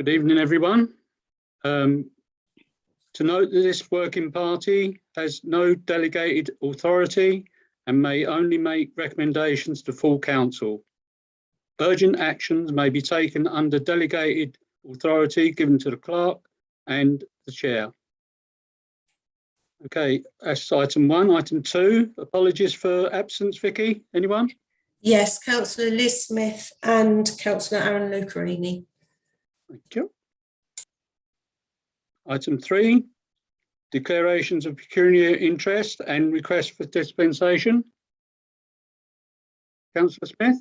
Good evening, everyone. To note that this working party has no delegated authority and may only make recommendations to full council. Urgent actions may be taken under delegated authority given to the clerk and the chair. Okay, that's item 1. Item 2, apologies for absence, Vicky. Anyone? Yes, Councillor Liz Smith and Councillor Aaron Lucarini. Thank you. Item 3, declarations of pecuniary interest and request for dispensation. Councillor Smith?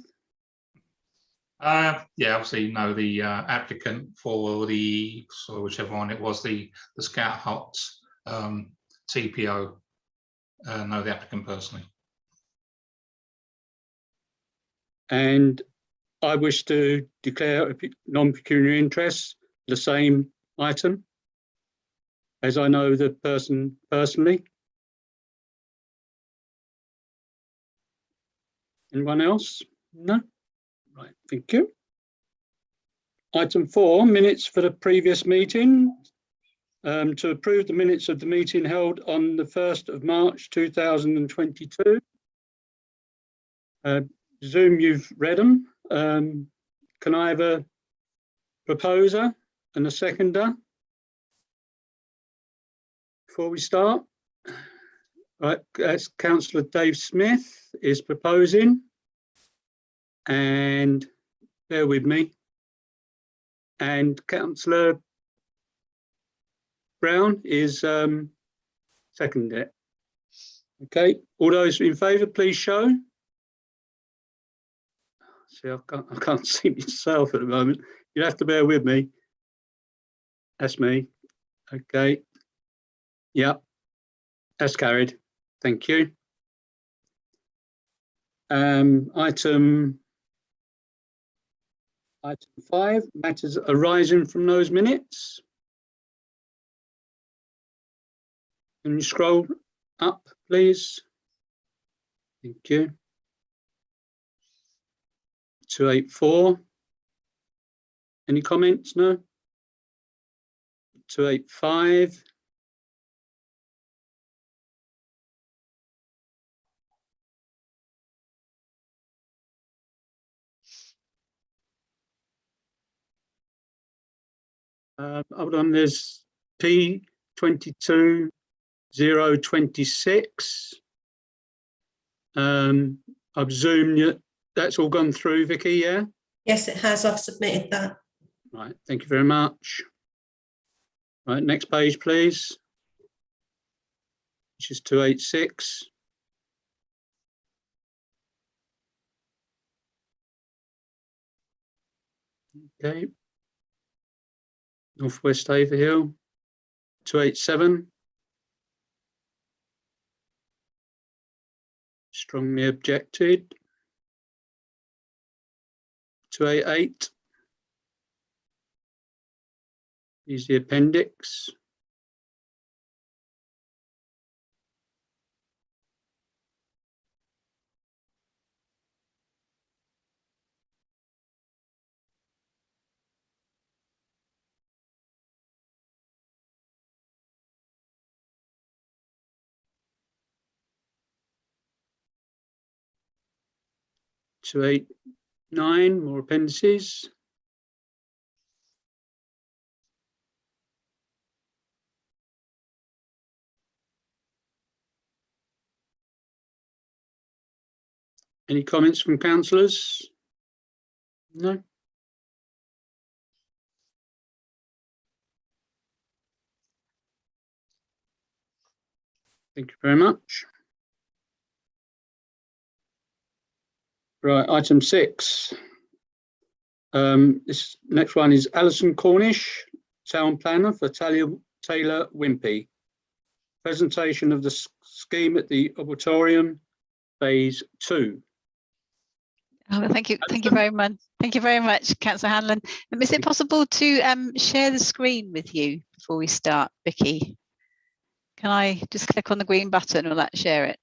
Yeah, obviously, you know, the applicant for the, so whichever one it was, the Scout Hut TPO, know the applicant personally. And I wish to declare a non-pecuniary interest, the same item, as I know the person personally. Anyone else? No? Right, thank you. Item 4, minutes for the previous meeting. To approve the minutes of the meeting held on the 1st of March 2022. Zoom, you've read them. Can I have a proposer and a seconder before we start? Right, that's Councillor Dave Smith is proposing, and bear with me, and Councillor Brown is seconding it. Okay, all those in favour, please show. See, I can't see myself at the moment. You have to bear with me. That's me. Okay. Yeah, that's carried. Thank you. Item 5, matters arising from those minutes. Can you scroll up, please? Thank you. 284. Any comments? No. 285. Hold on, there's P22026. I presume that's all gone through, Vicky, yeah? Yes, it has. I've submitted that. Right, thank you very much. Right, next page, please. Which is 286. Okay. Northwest Haverhill, 287. Strongly objected. 288. Is the appendix. Two, 8, 9, more appendices. Any comments from councillors? No. Thank you very much. Right, item 6. This next one is Alison Cornish, Town Planner for Taylor Wimpey. Presentation of the scheme at the Arboretum, Phase 2. Oh, thank you very much. Thank you very much, Councillor Hanlon. Is it possible to share the screen with you before we start, Vicky? Can I just click on the green button or that share it?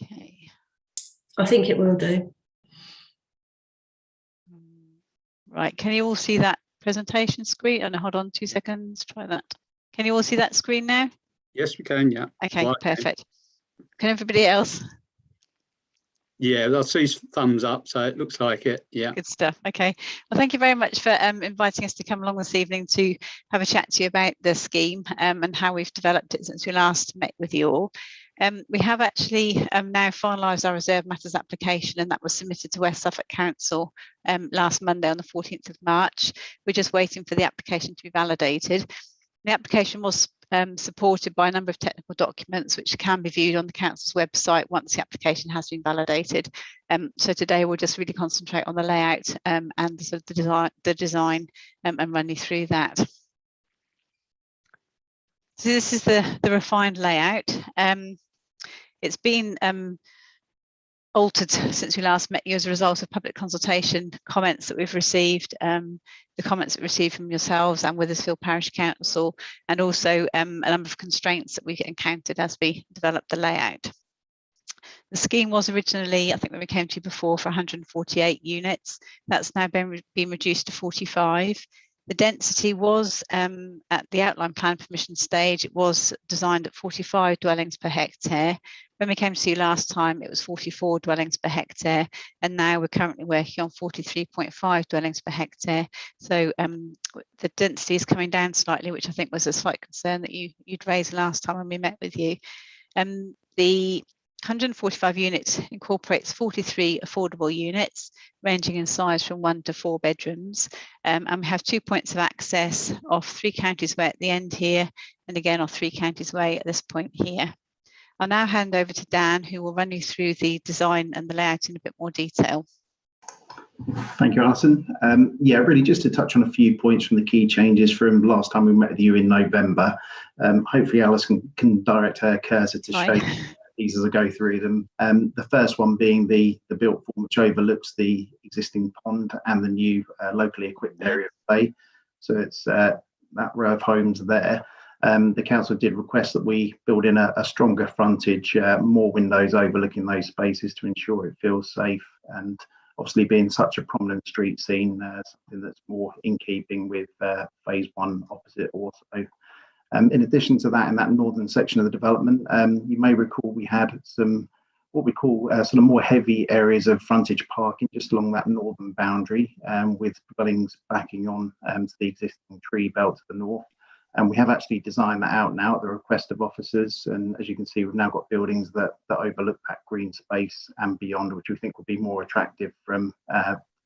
Okay. I think it will do. Right, can you all see that presentation screen? Oh, no, hold on 2 seconds, try that. Can you all see that screen now? Yes, we can. Yeah. Okay, Right. perfect. Can everybody else? Yeah, I see thumbs up, so it looks like it. Yeah. Good stuff. Okay. Well, thank you very much for inviting us to come along this evening to have a chat to you about the scheme and how we've developed it since we last met with you all. We have actually now finalised our reserve matters application, and that was submitted to West Suffolk Council last Monday on the 14th of March. We're just waiting for the application to be validated. The application was supported by a number of technical documents which can be viewed on the council's website once the application has been validated. So today we'll just really concentrate on the layout and the, sort of the design and run you through that. So this is the refined layout. It's been altered since we last met you as a result of public consultation comments that we've received, the comments that we received from yourselves and Withersfield Parish Council, and also a number of constraints that we encountered as we developed the layout. The scheme was originally, I think when we came to you before, for 148 units. That's now been reduced to 45. The density was at the outline plan permission stage, it was designed at 45 dwellings per hectare. When we came to see you last time, it was 44 dwellings per hectare, and now we're currently working on 43.5 dwellings per hectare. So the density is coming down slightly, which I think was a slight concern that you'd raised last time when we met with you. The 145 units incorporates 43 affordable units, ranging in size from 1 to 4 bedrooms. And we have 2 points of access off 3 Counties Way at the end here, and again off 3 Counties Way at this point here. I'll now hand over to Dan, who will run you through the design and the layout in a bit more detail. Thank you, Alison. Yeah, really just to touch on a few points from the key changes from last time we met with you in November. Hopefully Alison can direct her cursor to show these as I go through them. The first one being the built form, which overlooks the existing pond and the new locally equipped area of play. So it's that row of homes there. The council did request that we build in a stronger frontage, more windows overlooking those spaces to ensure it feels safe, and obviously being such a prominent street scene, something that's more in keeping with phase 1 opposite also. In addition to that, in that northern section of the development, you may recall we had some what we call sort of more heavy areas of frontage parking just along that northern boundary, with dwellings backing on to the existing tree belt to the north. And we have actually designed that out now at the request of officers. And as you can see, we've now got buildings that overlook that green space and beyond, which we think will be more attractive from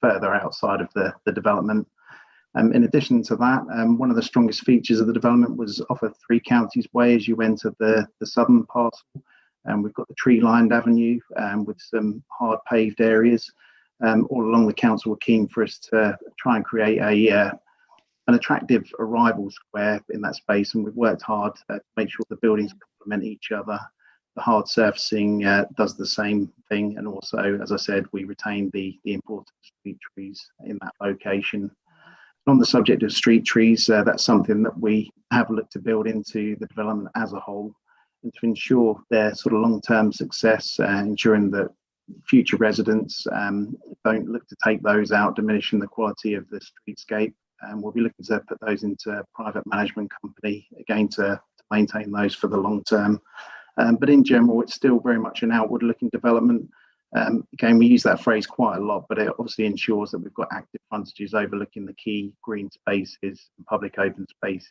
further outside of the development. In addition to that, one of the strongest features of the development was off of 3 Counties Way as you enter the southern parcel. And we've got the tree-lined avenue with some hard paved areas. All along, the council were keen for us to try and create an attractive arrival square in that space, and we've worked hard to make sure the buildings complement each other. The hard surfacing does the same thing, and also, as I said, we retain the important street trees in that location. On the subject of street trees, that's something that we have looked to build into the development as a whole, and to ensure their sort of long-term success, ensuring that future residents don't look to take those out, diminishing the quality of the streetscape. We'll be looking to put those into a private management company, again, to maintain those for the long term. But in general, it's still very much an outward-looking development. Again, we use that phrase quite a lot, but it obviously ensures that we've got active frontages overlooking the key green spaces and public open spaces,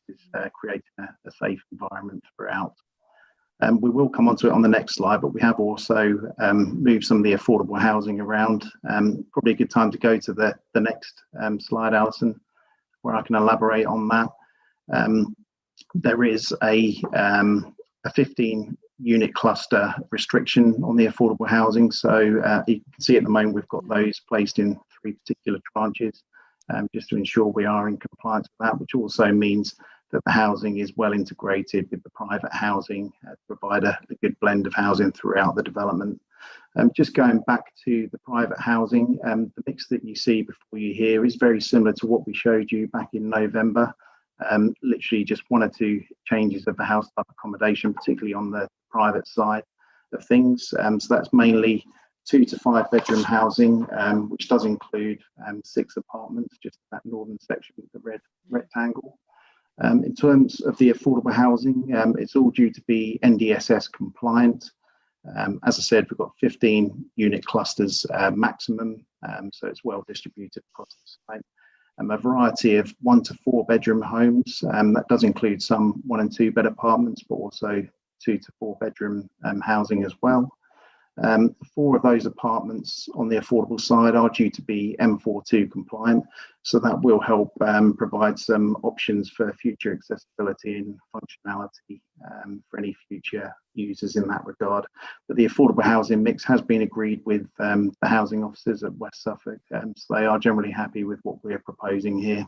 creating a safe environment throughout. We will come onto it on the next slide, but we have also moved some of the affordable housing around. Probably a good time to go to the next slide, Alison, where I can elaborate on that. There is a 15-unit cluster restriction on the affordable housing. So you can see at the moment we've got those placed in 3 particular tranches, just to ensure we are in compliance with that, which also means that the housing is well integrated with the private housing to provide a good blend of housing throughout the development. Just going back to the private housing, the mix that you see before you here is very similar to what we showed you back in November. Literally just 1 or 2 changes of the house type accommodation, particularly on the private side of things. So that's mainly 2 to 5 bedroom housing, which does include 6 apartments, just that northern section with the red rectangle. In terms of the affordable housing, it's all due to be NDSS compliant. As I said, we've got 15 unit clusters maximum, so it's well distributed across the site. A variety of 1 to 4 bedroom homes. That does include some 1 and 2 bed apartments, but also 2 to 4 bedroom housing as well. 4 of those apartments on the affordable side are due to be M42 compliant, so that will help provide some options for future accessibility and functionality for any future users in that regard. But the affordable housing mix has been agreed with the housing officers at West Suffolk, so they are generally happy with what we're proposing here.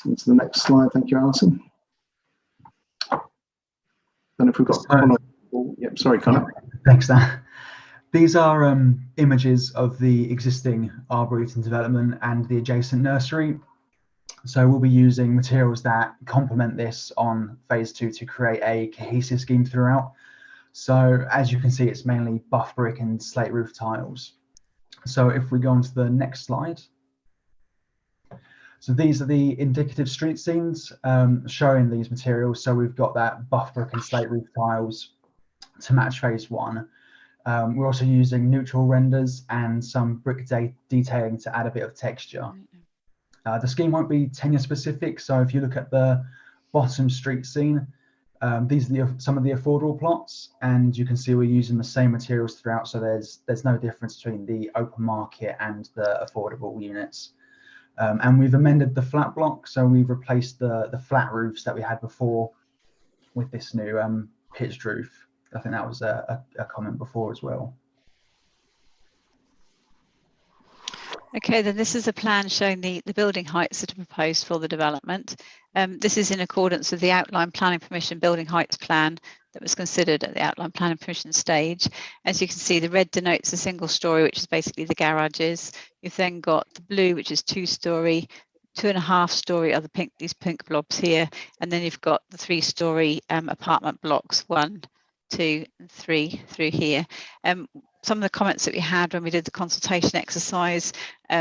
Into the next slide. Thank you, Alison. Then if we've got Connor. Oh, yep, sorry, Connor. Thanks, Dan. These are images of the existing Arboretum development and the adjacent nursery. So we'll be using materials that complement this on phase 2 to create a cohesive scheme throughout. So as you can see, it's mainly buff brick and slate roof tiles. So if we go on to the next slide. So these are the indicative street scenes showing these materials. So we've got that buff brick and slate roof tiles to match phase 1. We're also using neutral renders and some brick detailing to add a bit of texture. The scheme won't be tenure specific, so if you look at the bottom street scene, these are some of the affordable plots, and you can see we're using the same materials throughout, so there's no difference between the open market and the affordable units. And we've amended the flat block, so we've replaced the flat roofs that we had before with this new pitched roof. I think that was a comment before as well. Okay, then this is a plan showing the building heights that are proposed for the development. This is in accordance with the outline planning permission building heights plan that was considered at the outline planning permission stage. As you can see, the red denotes a single story, which is basically the garages. You've then got the blue, which is 2-story, 2.5 story are these pink blobs here, and then you've got the 3-story apartment blocks, 1, 2, and 3 through here. Some of the comments that we had when we did the consultation exercise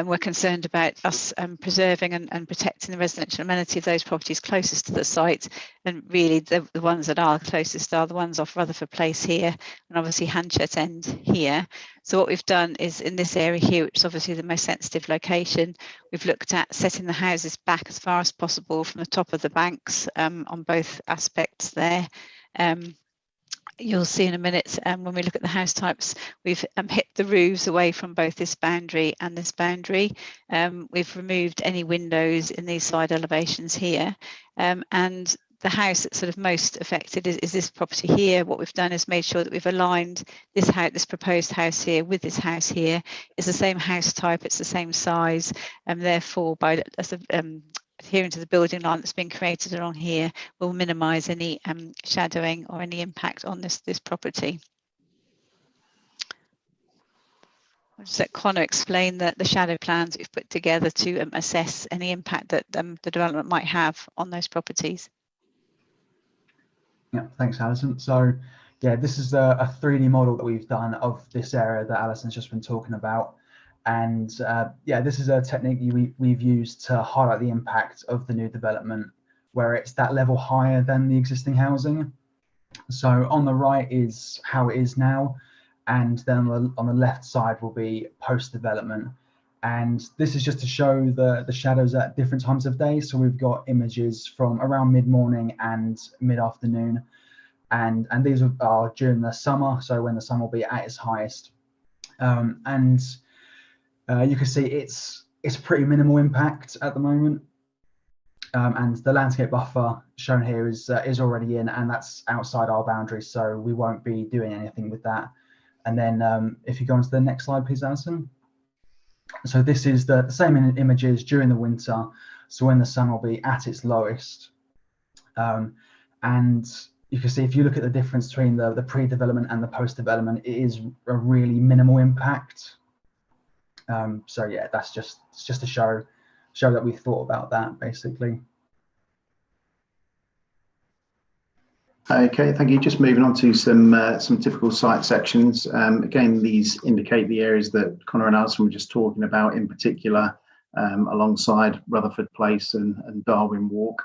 were concerned about us preserving and protecting the residential amenity of those properties closest to the site, and really the ones that are closest are the ones off Rutherford Place here and obviously Hanchett End here. So what we've done is in this area here, which is obviously the most sensitive location, we've looked at setting the houses back as far as possible from the top of the banks on both aspects there. You'll see in a minute when we look at the house types, we've hit the roofs away from both this boundary and this boundary. We've removed any windows in these side elevations here, and the house that's sort of most affected is this property here. What we've done is made sure that we've aligned this proposed house here with this house here. It's the same house type, it's the same size, and therefore by adhering to the building line that's been created along here will minimise any shadowing or any impact on this property. I'll just let Connor explain the shadow plans we've put together to assess any impact that the development might have on those properties. Yeah, thanks, Alison. So yeah, this is a 3D model that we've done of this area that Alison's just been talking about. And yeah, this is a technique we've used to highlight the impact of the new development, where it's that level higher than the existing housing. So on the right is how it is now, and then on the left side will be post-development. And this is just to show the shadows at different times of day. So we've got images from around mid-morning and mid-afternoon, and these are during the summer, so when the sun will be at its highest. You can see it's pretty minimal impact at the moment, and the landscape buffer shown here is already in, and that's outside our boundaries, so we won't be doing anything with that. And then if you go on to the next slide, please, Alison. So this is the same images during the winter, so when the sun will be at its lowest, and you can see if you look at the difference between the pre-development and the post-development, it is a really minimal impact. So yeah, that's just to show that we thought about that basically. Okay, thank you. Just moving on to some typical site sections. Again, these indicate the areas that Connor and Alison were just talking about, in particular, alongside Rutherford Place and Darwin Walk.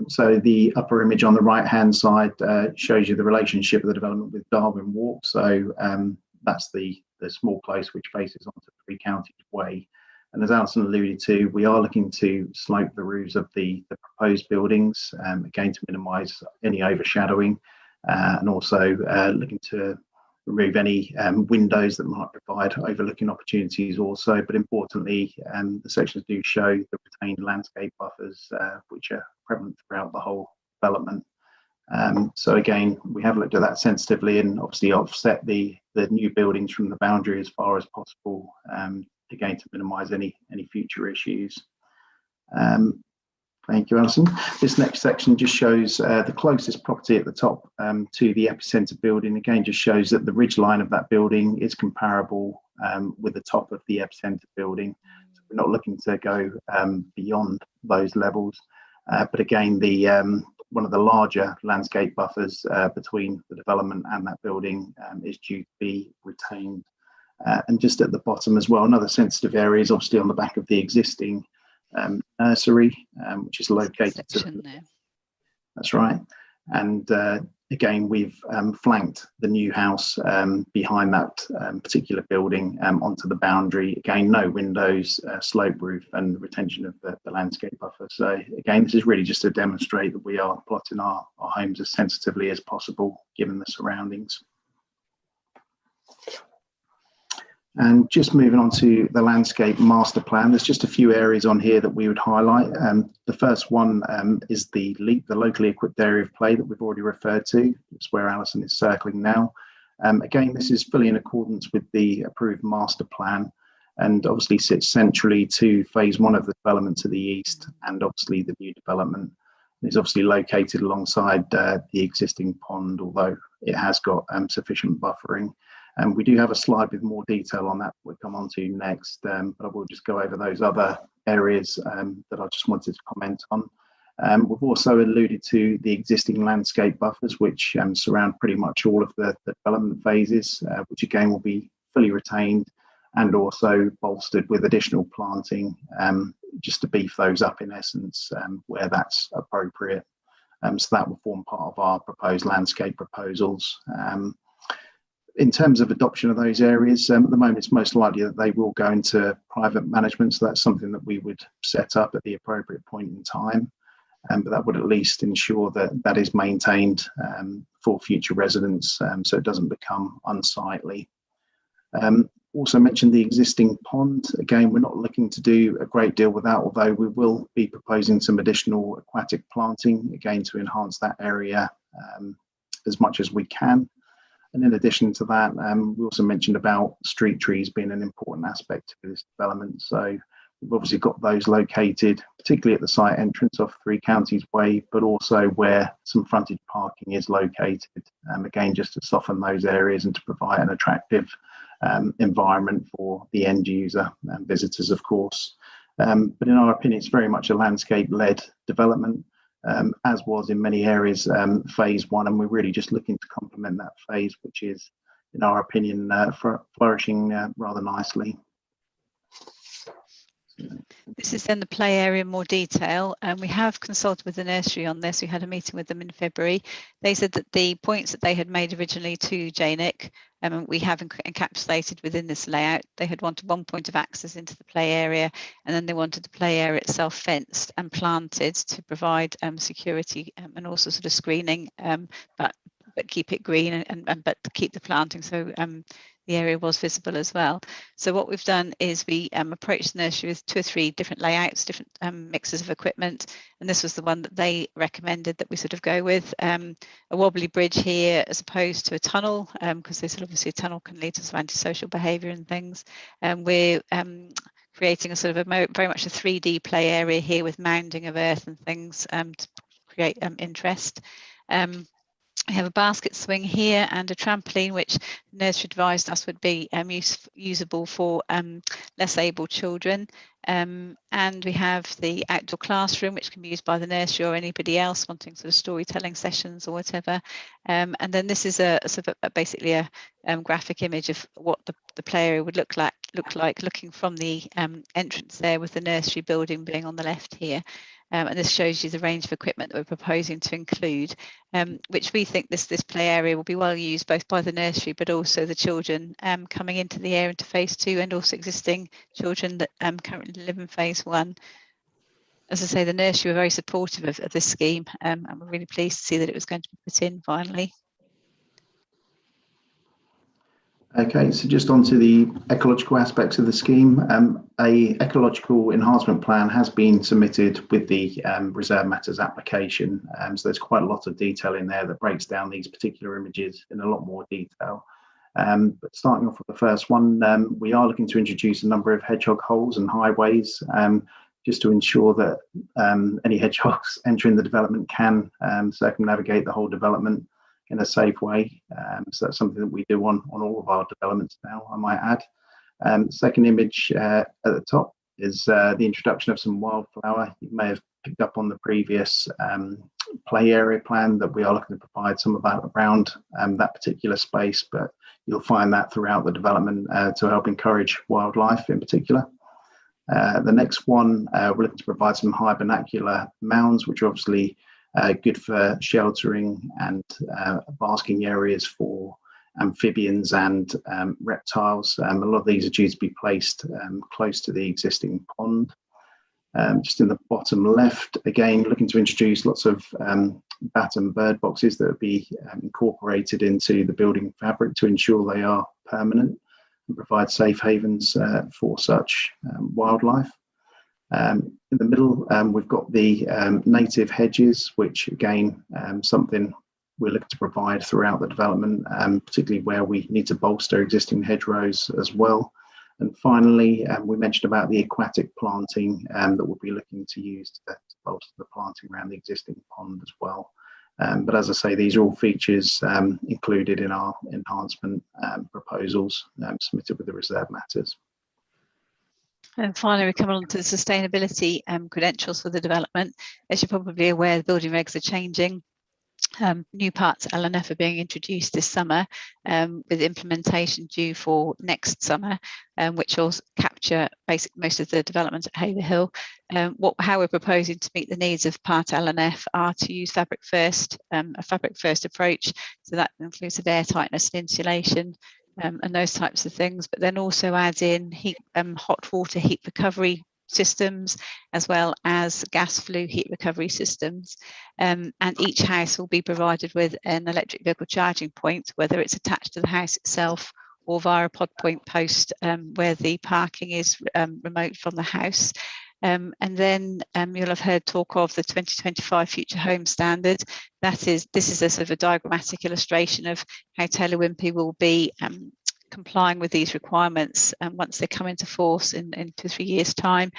So the upper image on the right-hand side shows you the relationship of the development with Darwin Walk. So that's the small place which faces onto Three Counties Way. And as Alison alluded to, we are looking to slope the roofs of the proposed buildings, again, to minimise any overshadowing, and also looking to remove any windows that might provide overlooking opportunities also. But importantly, the sections do show the retained landscape buffers, which are prevalent throughout the whole development. So again, we have looked at that sensitively and obviously offset the new buildings from the boundary as far as possible, again, to minimise any future issues. Thank you, Alison. This next section just shows the closest property at the top to the epicentre building. Again, just shows that the ridge line of that building is comparable with the top of the epicentre building. So we're not looking to go beyond those levels. But again, one of the larger landscape buffers between the development and that building is due to be retained. And just at the bottom as well, another sensitive area is obviously on the back of the existing nursery, which is located there. That's right. And again, we've flanked the new house behind that particular building onto the boundary. Again, no windows, slope roof, and retention of the landscape buffer. So again, this is really just to demonstrate that we are plotting our homes as sensitively as possible given the surroundings. And just moving on to the landscape master plan, there's just a few areas on here that we would highlight. The first one is the LEAP, the locally equipped area of play that we've already referred to. It's where Alison is circling now. Again, this is fully in accordance with the approved master plan and obviously sits centrally to phase 1 of the development to the east and obviously the new development. It's obviously located alongside the existing pond, although it has got sufficient buffering. And we do have a slide with more detail on that we'll come on to next, but I will just go over those other areas that I just wanted to comment on. We've also alluded to the existing landscape buffers, which surround pretty much all of the development phases, which again will be fully retained and also bolstered with additional planting, just to beef those up in essence where that's appropriate. So that will form part of our proposed landscape proposals. In terms of adoption of those areas, at the moment it's most likely that they will go into private management, so that's something that we would set up at the appropriate point in time, but that would at least ensure that that is maintained for future residents, so it doesn't become unsightly. Also mentioned the existing pond. Again, we're not looking to do a great deal with that, although we will be proposing some additional aquatic planting, again to enhance that area as much as we can. And in addition to that, we also mentioned about street trees being an important aspect of this development. So we've obviously got those located, particularly at the site entrance off Three Counties Way, but also where some frontage parking is located. Again, just to soften those areas and to provide an attractive environment for the end user and visitors, of course. But in our opinion, it's very much a landscape-led development. As was in many areas phase 1, and we're really just looking to complement that phase, which is, in our opinion, flourishing rather nicely. This is then the play area in more detail, and we have consulted with the nursery on this. We had a meeting with them in February. They said that the points that they had made originally to JNIC, we have encapsulated within this layout. They had wanted one point of access into the play area, and then they wanted the play area itself fenced and planted to provide security and also sort of screening, but keep it green and but keep the planting, so the area was visible as well. So what we've done is we approached the nursery with 2 or 3 different layouts, different mixes of equipment, and this was the one that they recommended that we sort of go with. A wobbly bridge here as opposed to a tunnel, because they said obviously a tunnel can lead to some antisocial behaviour and things. And we're creating a sort of very much a 3D play area here with mounding of earth and things to create interest. We have a basket swing here and a trampoline, which the nursery advised us would be usable for less able children. And we have the outdoor classroom, which can be used by the nursery or anybody else wanting sort of storytelling sessions or whatever. And then this is a sort of basically a graphic image of what the play area would look like looking from the entrance there, with the nursery building being on the left here. And this shows you the range of equipment that we're proposing to include, which we think this play area will be well used both by the nursery but also the children coming into the area into phase 2, and also existing children that currently live in phase 1. As I say, the nursery were very supportive of this scheme, and we're really pleased to see that it was going to be put in finally. Okay, so just onto the ecological aspects of the scheme. A ecological enhancement plan has been submitted with the Reserve Matters application. So there's quite a lot of detail in there that breaks down these particular images in a lot more detail. But starting off with the first one, we are looking to introduce a number of hedgehog holes and highways, just to ensure that any hedgehogs entering the development can circumnavigate the whole development in a safe way. So that's something that we do on all of our developments now, I might add. Second image at the top is the introduction of some wildflower. You may have picked up on the previous play area plan that we are looking to provide some of that around that particular space, but you'll find that throughout the development to help encourage wildlife in particular. The next one, we're looking to provide some high vernacular mounds, which are obviously good for sheltering and basking areas for amphibians and reptiles. A lot of these are due to be placed close to the existing pond. Just in the bottom left, again, looking to introduce lots of bat and bird boxes that will be incorporated into the building fabric to ensure they are permanent and provide safe havens for such wildlife. In the middle, we've got the native hedges, which again, something we're looking to provide throughout the development, particularly where we need to bolster existing hedgerows as well. And finally, we mentioned about the aquatic planting that we'll be looking to use to bolster the planting around the existing pond as well. But as I say, these are all features included in our enhancement proposals submitted with the Reserve Matters. And finally, we come on to the sustainability credentials for the development. As you're probably aware, the building regs are changing. New parts LNF are being introduced this summer, with implementation due for next summer, which will capture most of the development at Haverhill. How we're proposing to meet the needs of part LNF are to use fabric first, a fabric first approach. So that includes of air tightness and insulation, and those types of things, but then also add in hot water heat recovery systems, as well as gas flue heat recovery systems. And each house will be provided with an electric vehicle charging point, whether it's attached to the house itself or via a pod point post where the parking is remote from the house. And then you'll have heard talk of the 2025 Future Home Standard. This is a sort of a diagrammatic illustration of how Taylor Wimpey will be complying with these requirements once they come into force in 2 or 3 years' time.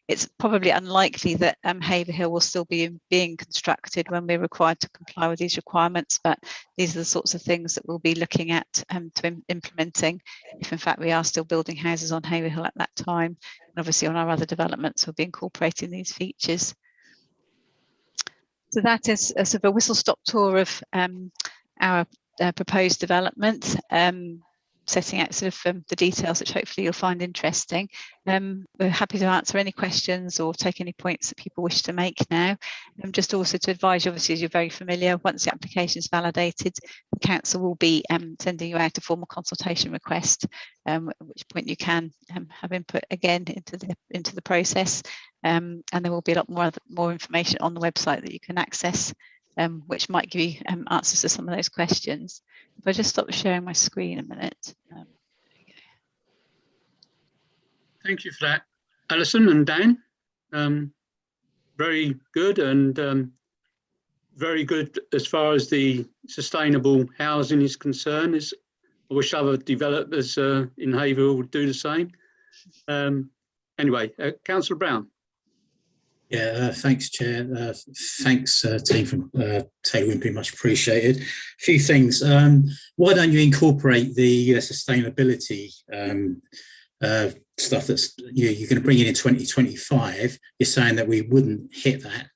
It's probably unlikely that Haverhill will still be being constructed when we're required to comply with these requirements, but these are the sorts of things that we'll be looking at implementing if in fact we are still building houses on Haverhill at that time. And obviously on our other developments we'll be incorporating these features. So that is a sort of a whistle-stop tour of our proposed development, setting out sort of the details which hopefully you'll find interesting. We're happy to answer any questions or take any points that people wish to make now. Just also to advise you, obviously, as you're very familiar, once the application is validated, the council will be sending you out a formal consultation request, at which point you can have input again into the process, and there will be a lot more information on the website that you can access, which might give you answers to some of those questions. If I just stop sharing my screen a minute. There we go. Thank you for that, Alison and Dan. Very good, and very good as far as the sustainable housing is concerned. I wish other developers in Haverhill would do the same. Anyway, Councillor Brown. Yeah, thanks, Chair. Thanks, team from Taylor Wimpey, much appreciated. A few things. Why don't you incorporate the sustainability stuff that's you're going to bring in 2025, you're saying that we wouldn't hit that.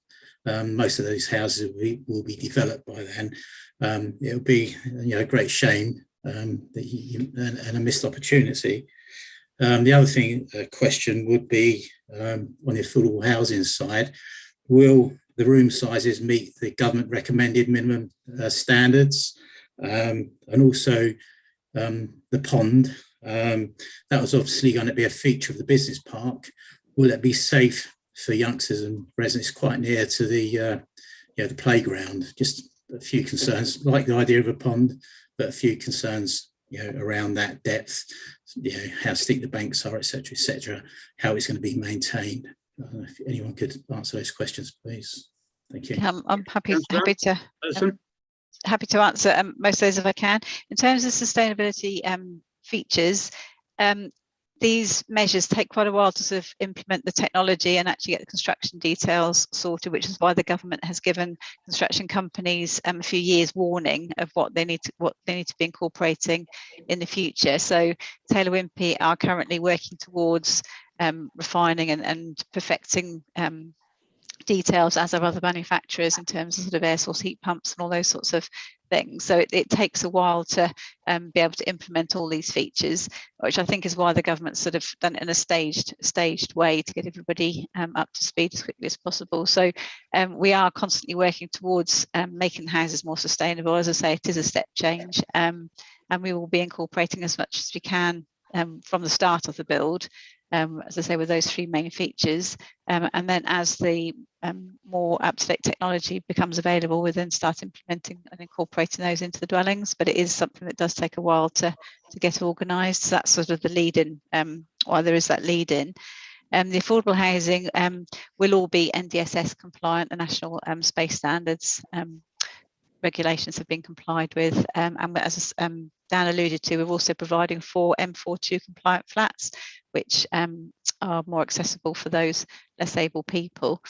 Most of those houses will be developed by then. It'll be a great shame that and a missed opportunity. The other thing, question would be on the affordable housing side, will the room sizes meet the government recommended minimum standards? And also the pond, that was obviously going to be a feature of the business park. Will it be safe for youngsters and residents quite near to the playground? Just a few concerns, like the idea of a pond, but a few concerns around that depth, how steep the banks are, etc., how it's going to be maintained. If anyone could answer those questions, please. Thank you. I'm happy to answer most of those if I can. In terms of sustainability features, these measures take quite a while to sort of implement the technology and actually get the construction details sorted, which is why the government has given construction companies a few years warning of what they need to be incorporating in the future. So Taylor Wimpey are currently working towards refining and perfecting details, as are other manufacturers, in terms of sort of air source heat pumps and all those sorts of things. So it takes a while to be able to implement all these features, which I think is why the government's sort of done it in a staged way to get everybody up to speed as quickly as possible. So we are constantly working towards making houses more sustainable. As I say, it is a step change, and we will be incorporating as much as we can from the start of the build, as I say, with those three main features, and then as the more up-to-date technology becomes available, we'll then start implementing and incorporating those into the dwellings. But it is something that does take a while to get organised. So that's sort of the lead-in, while there is that lead-in. The affordable housing will all be NDSS compliant, the national space standards regulations have been complied with, and as Dan alluded to, we're also providing 4 M42 compliant flats, which are more accessible for those less able people.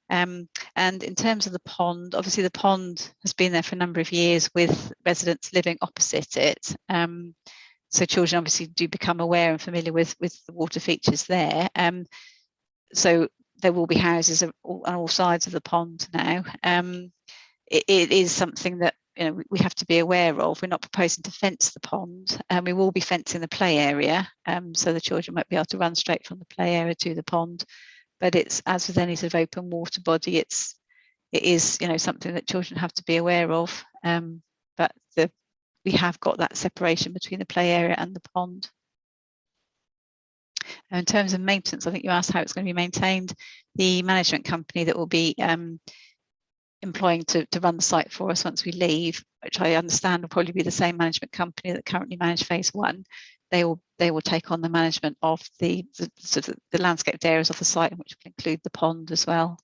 And in terms of the pond, obviously the pond has been there for a number of years with residents living opposite it. So children obviously do become aware and familiar with the water features there. So there will be houses on all sides of the pond now. It is something that we have to be aware of. We're not proposing to fence the pond, and we will be fencing the play area, so the children won't be able to run straight from the play area to the pond. But it's, as with any sort of open water body, it is something that children have to be aware of. But we have got that separation between the play area and the pond. In terms of maintenance, I think you asked how it's going to be maintained. The management company that will be employing to run the site for us once we leave, which I understand will probably be the same management company that currently manage phase 1, they will take on the management of the landscaped areas of the site, which will include the pond as well.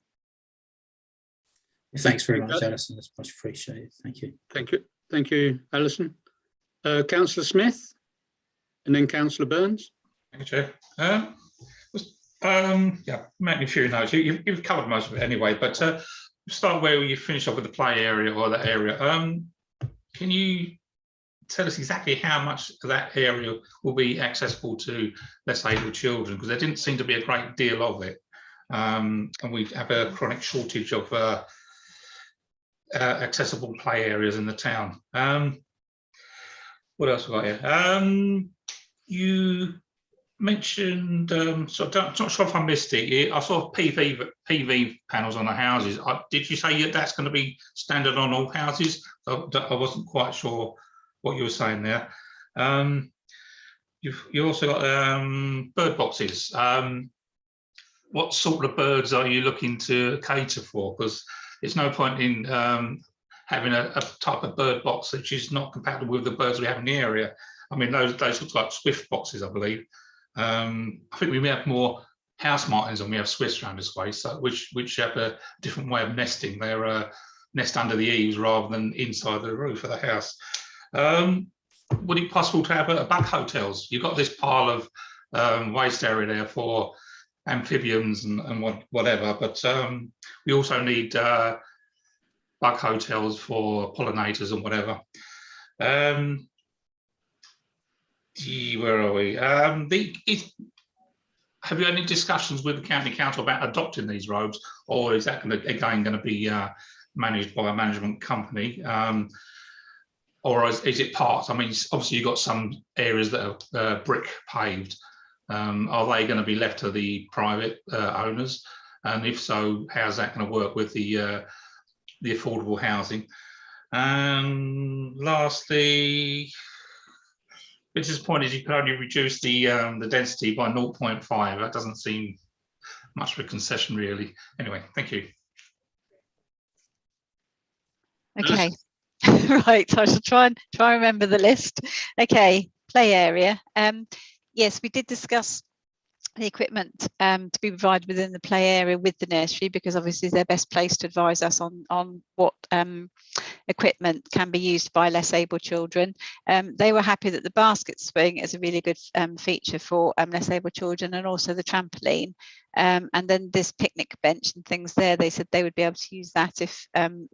Thanks very much, Alison. That's much appreciated. Thank you. Thank you, Alison. Councillor Smith, and then Councillor Burns. Thank you, Chair. Yeah, make a few notes. You've covered most of it anyway, but start where you finish off with the play area or that area. Can you tell us exactly how much of that area will be accessible to less able children? Because there didn't seem to be a great deal of it, and we have a chronic shortage of accessible play areas in the town. What else have I got here? You mentioned, so I'm not sure if I missed it. I saw PV panels on the houses. Did you say that's going to be standard on all houses? I wasn't quite sure what you were saying there. You also got bird boxes. What sort of birds are you looking to cater for? Because it's no point in having a type of bird box which is not compatible with the birds we have in the area. I mean, those look like swift boxes, I believe. I think we may have more house martins than we have swifts around this way, so which have a different way of nesting. They're nest under the eaves rather than inside the roof of the house. Would it be possible to have bug hotels? You've got this pile of waste area there for amphibians and whatever, but we also need bug hotels for pollinators and whatever. Where are we? Have you had any discussions with the county council about adopting these roads, or is that again going to be managed by a management company, or is it parts? I mean, obviously you've got some areas that are brick paved. Are they going to be left to the private owners? And if so, how's that going to work with the affordable housing? And lastly, bit disappointed you could only reduce the density by 0.5. That doesn't seem much of a concession, really. Anyway, thank you. Okay, right. I shall try and remember the list. Okay, play area. Yes, we did discuss the equipment to be provided within the play area with the nursery, because obviously they're best placed to advise us on what equipment can be used by less able children. They were happy that the basket swing is a really good feature for less able children, and also the trampoline. And then this picnic bench and things there, they said they would be able to use that if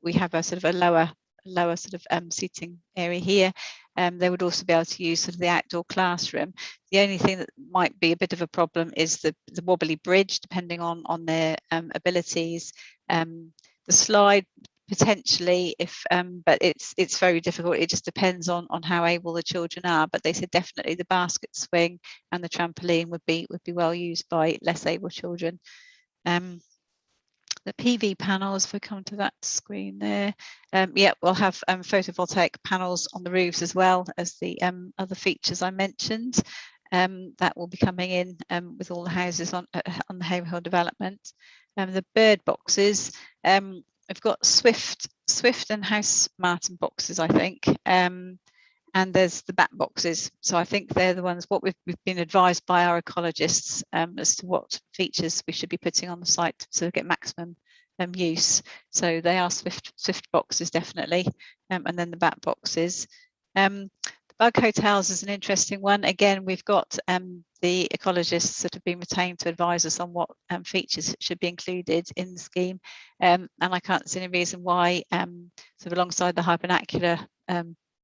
we have a sort of a lower sort of seating area here. They would also be able to use sort of the outdoor classroom. The only thing that might be a bit of a problem is the wobbly bridge, depending on their abilities. The slide potentially, but it's very difficult. It just depends on how able the children are. But they said definitely the basket swing and the trampoline would be well used by less able children. The PV panels, if we come to that screen there, yeah, we'll have photovoltaic panels on the roofs as well as the other features I mentioned. That will be coming in with all the houses on the Haverhill development. The bird boxes, we've got Swift and House Martin boxes, I think. And there's the bat boxes. So I think they're the ones, what we've been advised by our ecologists as to what features we should be putting on the site to get maximum use. So they are Swift boxes, definitely. And then the bat boxes. The bug hotels is an interesting one. Again, we've got the ecologists that have been retained to advise us on what features should be included in the scheme. And I can't see any reason why, sort of alongside the Vernacular,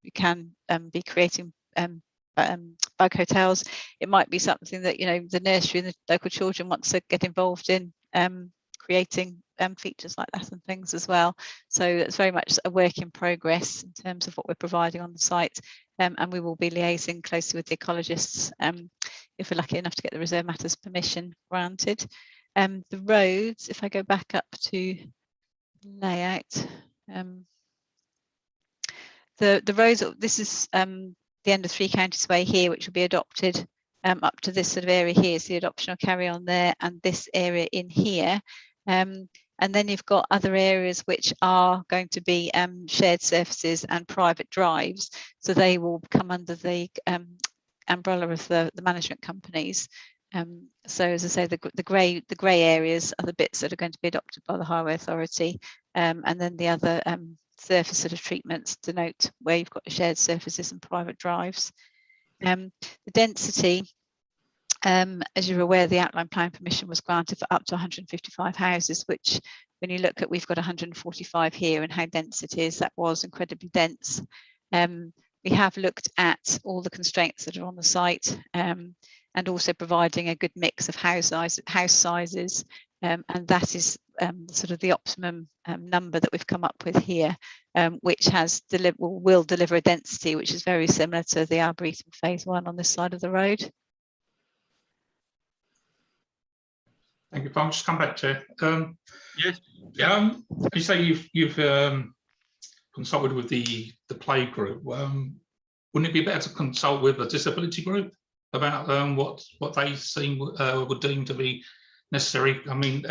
we can be creating bug hotels. It might be something that, you know, the nursery and the local children want to get involved in creating features like that and things as well. So it's very much a work in progress in terms of what we're providing on the site, and we will be liaising closely with the ecologists if we're lucky enough to get the Reserve Matters permission granted. The roads, if I go back up to layout, the roads, this is the end of Three Counties Way here, which will be adopted up to this sort of area here. So the adoption will carry on there, and this area in here. And then you've got other areas which are going to be shared surfaces and private drives. So they will come under the umbrella of the management companies. So as I say, the grey areas are the bits that are going to be adopted by the Highway Authority, and then the other surface sort of treatments denote where you've got shared surfaces and private drives. The density, as you're aware, the outline plan permission was granted for up to 155 houses, which when you look at, we've got 145 here, and how dense it is, that was incredibly dense. We have looked at all the constraints that are on the site, and also providing a good mix of house sizes, and that is sort of the optimum number that we've come up with here, which will deliver a density which is very similar to the Arboretum phase 1 on this side of the road. Thank you. If I'll just come back to Yes. You say you've consulted with the play group. Wouldn't it be better to consult with the disability group about what they seem would deem to be necessary? I mean,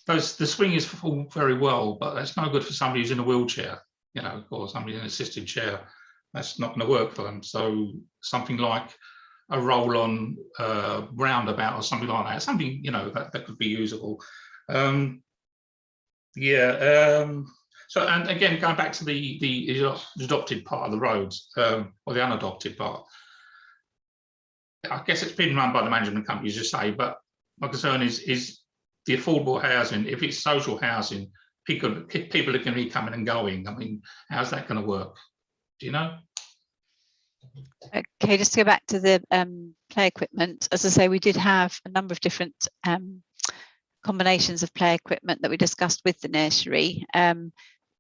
the swing is all very well, but that's no good for somebody who's in a wheelchair, you know, or somebody in an assisted chair. That's not going to work for them. So something like a roll-on roundabout or something like that, something, you know, that could be usable. So, and again, going back to the adopted part of the roads, or the unadopted part, I guess it's been run by the management company, as you say, but my concern is the affordable housing. If it's social housing, people are going to be coming and going. I mean, how's that going to work? Do you know? Okay, just to go back to the play equipment, as I say, we did have a number of different combinations of play equipment that we discussed with the nursery.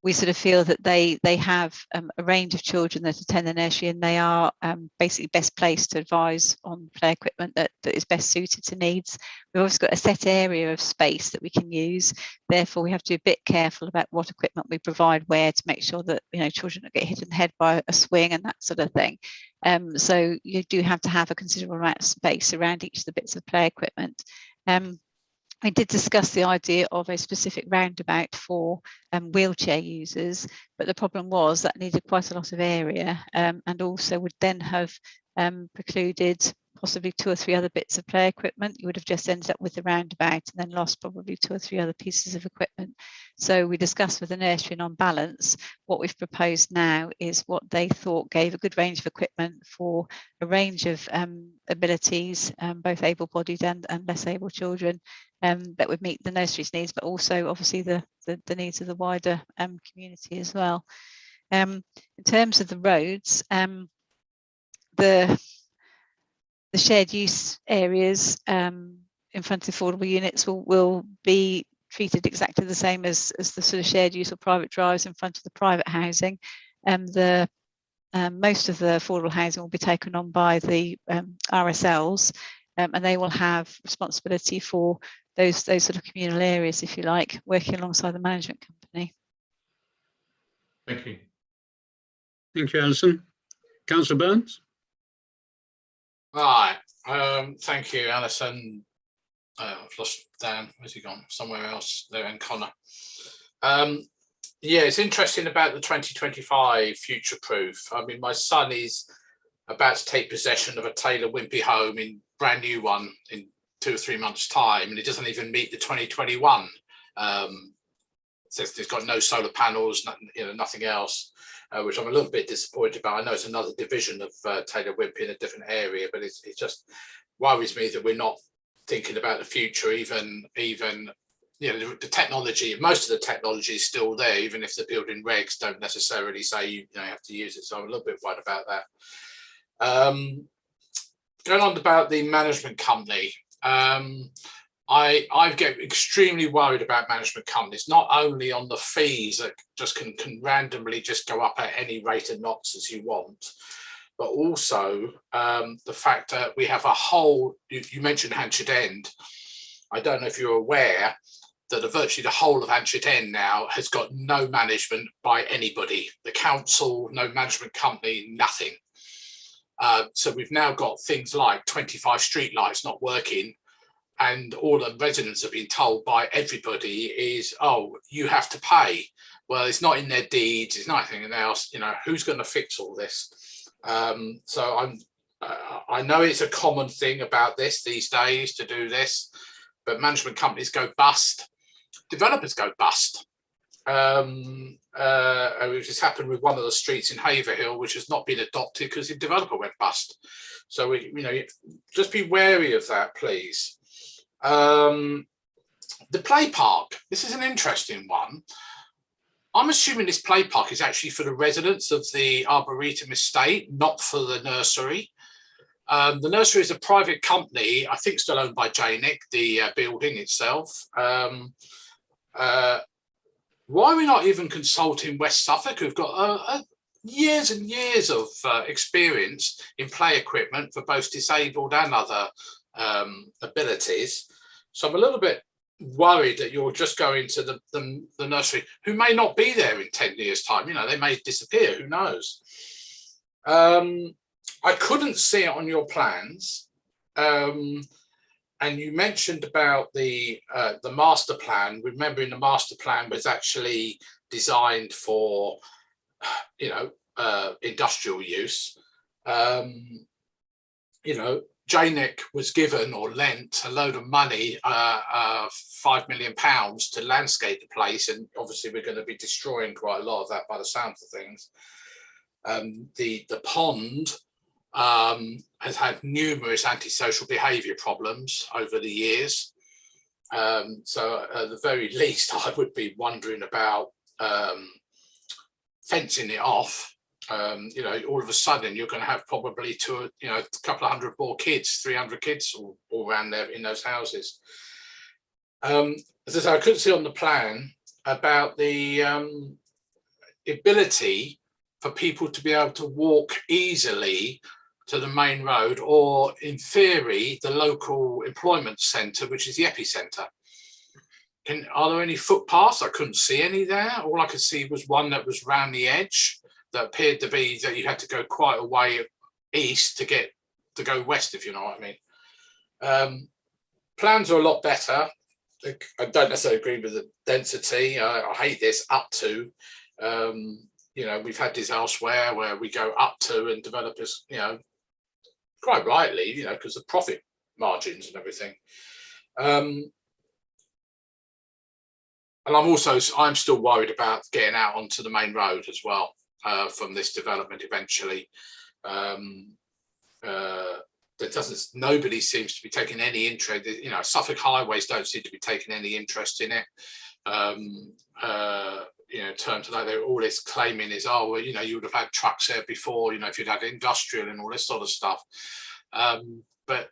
We sort of feel that they have a range of children that attend the nursery, and they are basically best placed to advise on play equipment that is best suited to needs. We've also got a set area of space that we can use. Therefore, we have to be a bit careful about what equipment we provide where, to make sure that, you know, children don't get hit in the head by a swing and that sort of thing. So you do have to have a considerable amount of space around each of the bits of play equipment. We did discuss the idea of a specific roundabout for wheelchair users, but the problem was that needed quite a lot of area, and also would then have precluded possibly 2 or 3 other bits of play equipment. You would have just ended up with the roundabout and then lost probably 2 or 3 other pieces of equipment. So we discussed with the nursery, and on balance, what we've proposed now is what they thought gave a good range of equipment for a range of abilities, both able-bodied and less able children, that would meet the nursery's needs, but also obviously the needs of the wider community as well. In terms of the roads, the shared use areas in front of affordable units will be treated exactly the same as the sort of shared use or private drives in front of the private housing. Most of the affordable housing will be taken on by the RSLs, and they will have responsibility for those sort of communal areas, if you like, working alongside the management company. Thank you. Thank you, Alison. Councillor Burns. Right. Thank you, Alison. I've lost Dan. Where's he gone? Somewhere else there, and Connor. Yeah, it's interesting about the 2025 future proof. I mean, my son is about to take possession of a Taylor Wimpey home, in brand new one, in 2 or 3 months' time, and it doesn't even meet the 2021. Says it's got no solar panels, nothing, you know, nothing else. Which I'm a little bit disappointed about. I know it's another division of Taylor Wimpey in a different area, but it just worries me that we're not thinking about the future. Even you know, the technology, most of the technology is still there, even if the building regs don't necessarily say you have to use it. So I'm a little bit worried about that. Going on about the management company, I get extremely worried about management companies, not only on the fees that just can randomly just go up at any rate of knots as you want, but also the fact that we have a whole, you mentioned Hampshire End. I don't know if you're aware that virtually the whole of Hampshire End now has got no management by anybody, the council, no management company, nothing. So we've now got things like 25 street lights not working, and all the residents have been told by everybody is, oh, you have to pay. Well, it's not in their deeds, it's nothing else. You know, who's going to fix all this? So I know it's a common thing about this these days to do this, but management companies go bust, developers go bust. It just happened with one of the streets in Haverhill, which has not been adopted because the developer went bust. So we, you know, just be wary of that, please. The play park, this is an interesting one. I'm assuming this play park is actually for the residents of the Arboretum estate, not for the nursery. The nursery is a private company, I think still owned by Janick, the building itself. Why are we not even consulting West Suffolk, who've got years and years of experience in play equipment for both disabled and other abilities? So I'm a little bit worried that you're just going to the nursery, who may not be there in 10 years' time. You know, they may disappear, who knows? I couldn't see it on your plans. And you mentioned about the master plan. Remembering the master plan was actually designed for, you know, industrial use. You know, Janick was given or lent a load of money, £5 million to landscape the place, and obviously we're going to be destroying quite a lot of that by the sounds of things. The pond has had numerous antisocial behaviour problems over the years. So at the very least, I would be wondering about fencing it off You know, all of a sudden you're going to have probably a couple of hundred more kids, 300 kids all around there in those houses. As I say, I couldn't see on the plan about the ability for people to be able to walk easily to the main road, or in theory, the local employment centre, which is the epicentre. Are there any footpaths? I couldn't see any there. All I could see was one that was round the edge that appeared to be that you had to go quite a way east to go west, if you know what I mean. Plans are a lot better. I don't necessarily agree with the density. I hate this up to. You know, we've had this elsewhere where we go up to, and developers, you know, quite rightly, you know, because of profit margins and everything. And I'm still worried about getting out onto the main road as well from this development eventually. Nobody seems to be taking any interest. You know, Suffolk highways don't seem to be taking any interest in it. You know, in terms of that, they're always claiming is, oh, well, you know, you would have had trucks there before, you know, if you'd had industrial and all this sort of stuff. But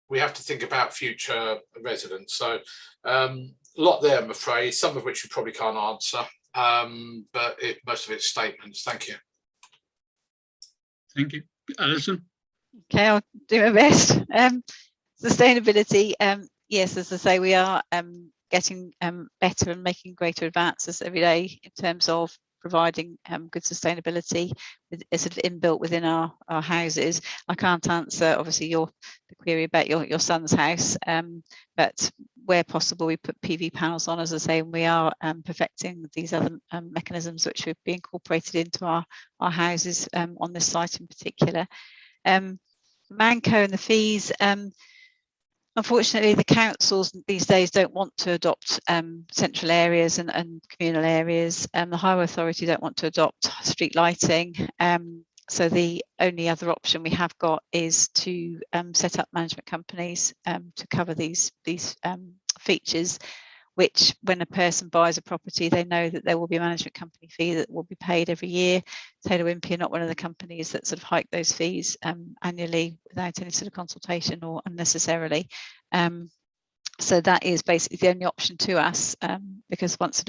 we have to think about future residents. So a lot there, I'm afraid, some of which we probably can't answer, but most of it's statements. Thank you. Thank you. Alison? Okay, I'll do my best. Sustainability, yes, as I say, we are getting better and making greater advances every day in terms of providing good sustainability with sort of inbuilt within our houses. I can't answer obviously the query about your son's house, but where possible we put PV panels on, as I say, and we are perfecting these other mechanisms which would be incorporated into our houses on this site in particular. Manco and the fees, unfortunately, the councils these days don't want to adopt central areas and communal areas. The Highway Authority don't want to adopt street lighting. So the only other option we have got is to set up management companies to cover these features, which when a person buys a property, they know that there will be a management company fee that will be paid every year. Taylor Wimpey are not one of the companies that sort of hike those fees annually without any sort of consultation or unnecessarily. So that is basically the only option to us, because once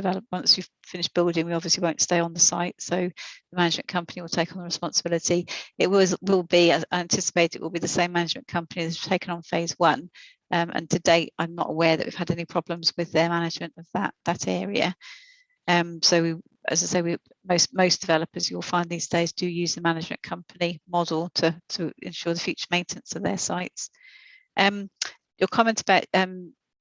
you've finished building, we obviously won't stay on the site. So the management company will take on the responsibility. It will be, as I anticipate, it will be the same management company that's taken on phase one. And to date, I'm not aware that we've had any problems with their management of that area. So as I say, most developers you'll find these days do use the management company model to ensure the future maintenance of their sites. Your comment about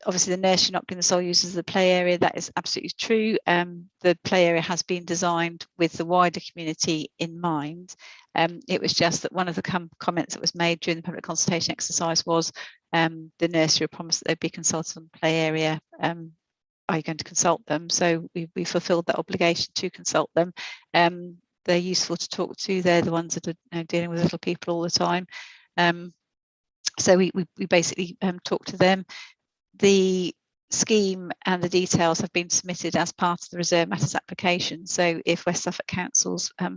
obviously the nursery not being the sole users of the play area, that is absolutely true. The play area has been designed with the wider community in mind. It was just that one of the comments that was made during the public consultation exercise was the nursery promised that they'd be consulted on the play area. Are you going to consult them? So we fulfilled that obligation to consult them. They're useful to talk to. They're the ones that are dealing with little people all the time. So we basically talked to them. The scheme and the details have been submitted as part of the reserve matters application. So if West Suffolk councils I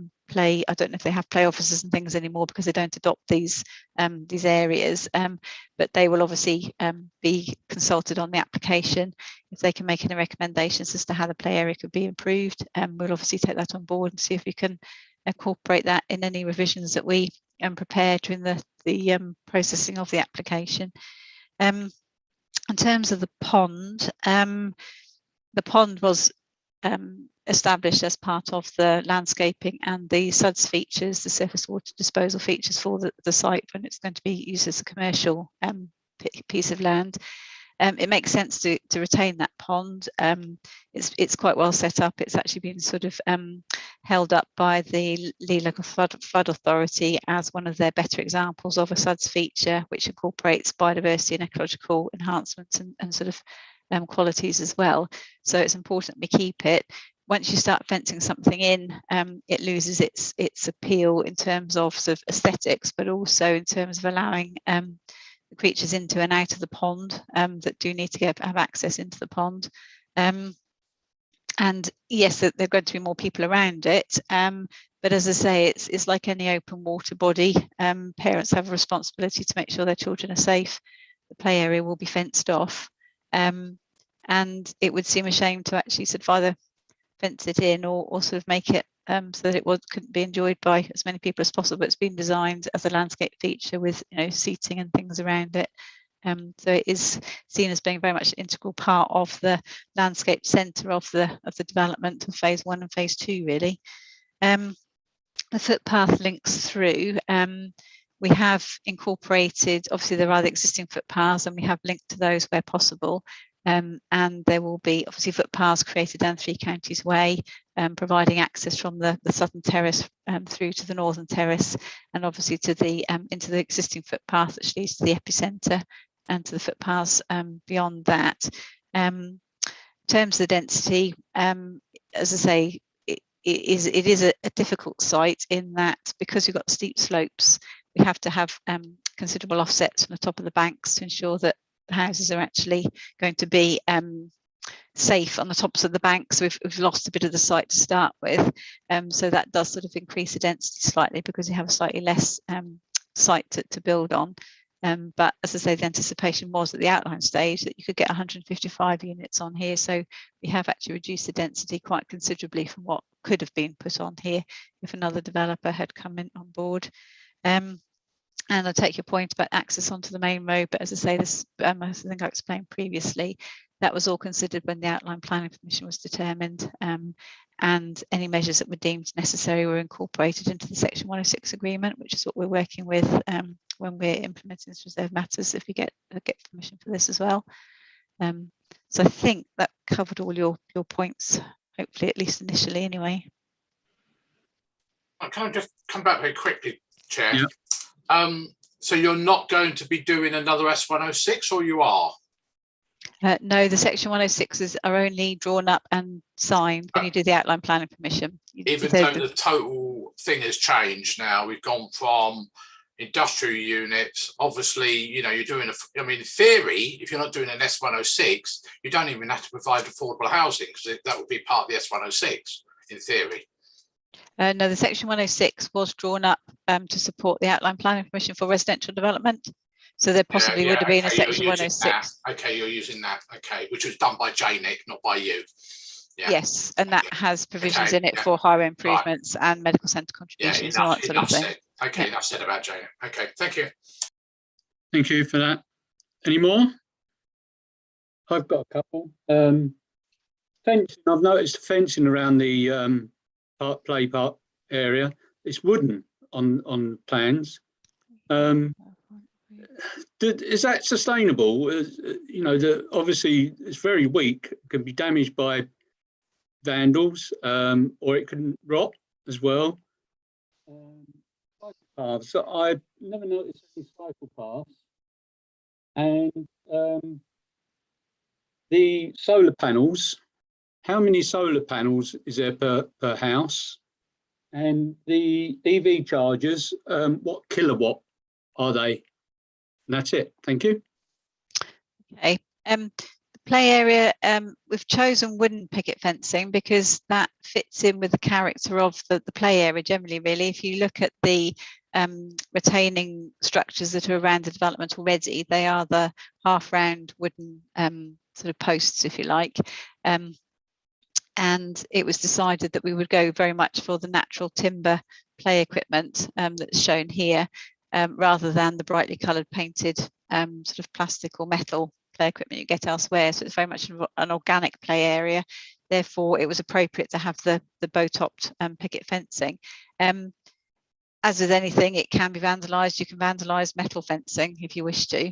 don't know if they have play officers and things anymore because they don't adopt these areas, but they will obviously be consulted on the application if they can make any recommendations as to how the play area could be improved. We'll obviously take that on board and see if we can incorporate that in any revisions that we prepare during the processing of the application. In terms of the pond was established as part of the landscaping and the SUDS features, the surface water disposal features for the site when it's going to be used as a commercial piece of land. It makes sense to retain that pond. It's quite well set up. It's actually been sort of held up by the Lee Local Flood Authority as one of their better examples of a SUDS feature, which incorporates biodiversity and ecological enhancements and sort of qualities as well. So it's important we keep it. Once you start fencing something in, it loses its appeal in terms of sort of aesthetics, but also in terms of allowing the creatures into and out of the pond that do need to have access into the pond. And yes, there are going to be more people around it. But as I say, it's like any open water body. Parents have a responsibility to make sure their children are safe. The play area will be fenced off. And it would seem a shame to actually sort of either fence it in or sort of make it so that it couldn't be enjoyed by as many people as possible. It's been designed as a landscape feature with, you know, seating and things around it. So it is seen as being very much an integral part of the landscape centre of the development of phase 1 and phase 2, really. The footpath links through. We have incorporated, obviously there are the existing footpaths, and we have linked to those where possible. And there will be obviously footpaths created down Three Counties Way, providing access from the southern terrace through to the northern terrace, and obviously to the into the existing footpath which leads to the epicentre and to the footpaths beyond that. In terms of the density, as I say, it is a difficult site in that because we've got steep slopes, we have to have considerable offsets from the top of the banks to ensure that the houses are actually going to be safe on the tops of the banks. So we've lost a bit of the site to start with, so that does sort of increase the density slightly because you have a slightly less site to build on. But as I say, the anticipation was at the outline stage that you could get 155 units on here, so we have actually reduced the density quite considerably from what could have been put on here if another developer had come in on board. And I take your point about access onto the main road, but as I say, this I think I explained previously, that was all considered when the outline planning permission was determined, and any measures that were deemed necessary were incorporated into the Section 106 agreement, which is what we're working with when we're implementing this reserve matters, if we get permission for this as well. So I think that covered all your points, hopefully, at least initially anyway. Can I just come back very quickly, Chair? Yeah. So you're not going to be doing another S106, or you are? No, the Section 106s are only drawn up and signed when you do the outline planning permission. Even though the total thing has changed now, we've gone from industrial units. Obviously, you know, you're doing I mean, in theory, if you're not doing an S106, you don't even have to provide affordable housing, because that would be part of the S106 in theory. No, the Section 106 was drawn up to support the outline planning permission for residential development. So there possibly would have been a Section 106. Okay, you're using that. Okay, which was done by JNIC, not by you. Yeah. Yes, and that has provisions in it for highway improvements and medical centre contributions and all that sort of thing. Okay, enough said about JNIC. Okay, thank you. Thank you for that. Any more? I've got a couple. Fencing. I've noticed fencing around the play park area. It's wooden on plans. Is that sustainable? You know, obviously it's very weak. It can be damaged by vandals, or it can rot as well. Cycle paths. So I've never noticed any cycle paths. And the solar panels. How many solar panels is there per house? And the EV chargers, what kilowatt are they? And that's it. Thank you. Okay. The play area, we've chosen wooden picket fencing because that fits in with the character of the play area generally, really. If you look at the retaining structures that are around the development already, they are the half-round wooden sort of posts, if you like. And it was decided that we would go very much for the natural timber play equipment that's shown here, rather than the brightly coloured painted sort of plastic or metal play equipment you get elsewhere. So it's very much an organic play area. Therefore, it was appropriate to have the bow-topped picket fencing. As with anything, it can be vandalised. You can vandalise metal fencing if you wish to.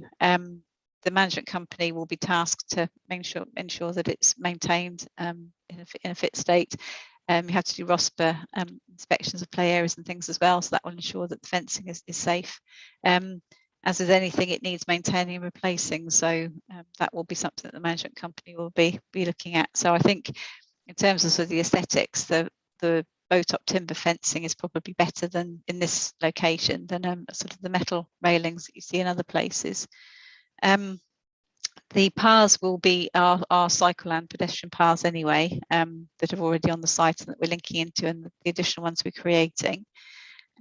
The management company will be tasked to ensure that it's maintained in a fit state. You have to do ROSPA inspections of play areas and things as well, so that will ensure that the fencing is safe. As with anything, it needs maintaining and replacing, so that will be something that the management company will be looking at. So I think in terms of sort of the aesthetics, the bow-top timber fencing is probably better than in this location than sort of the metal railings that you see in other places. The paths will be our cycle and pedestrian paths anyway, that are already on the site and that we're linking into, and the additional ones we're creating.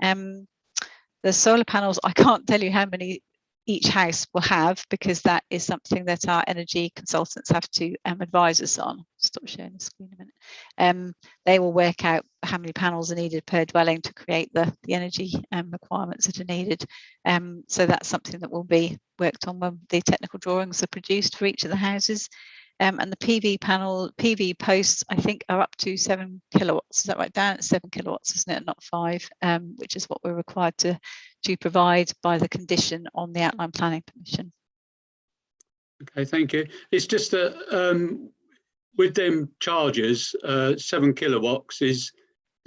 The solar panels, I can't tell you how many each house will have, because that is something that our energy consultants have to advise us on. Stop sharing the screen a minute. They will work out how many panels are needed per dwelling to create the energy requirements that are needed. So that's something that will be worked on when the technical drawings are produced for each of the houses. And the PV posts, I think, are up to 7 kilowatts. Is that right, Dan? It's 7 kilowatts, isn't it? Not 5, which is what we're required to provide by the condition on the outline planning permission. Okay, thank you. It's just that with them chargers, 7 kilowatts is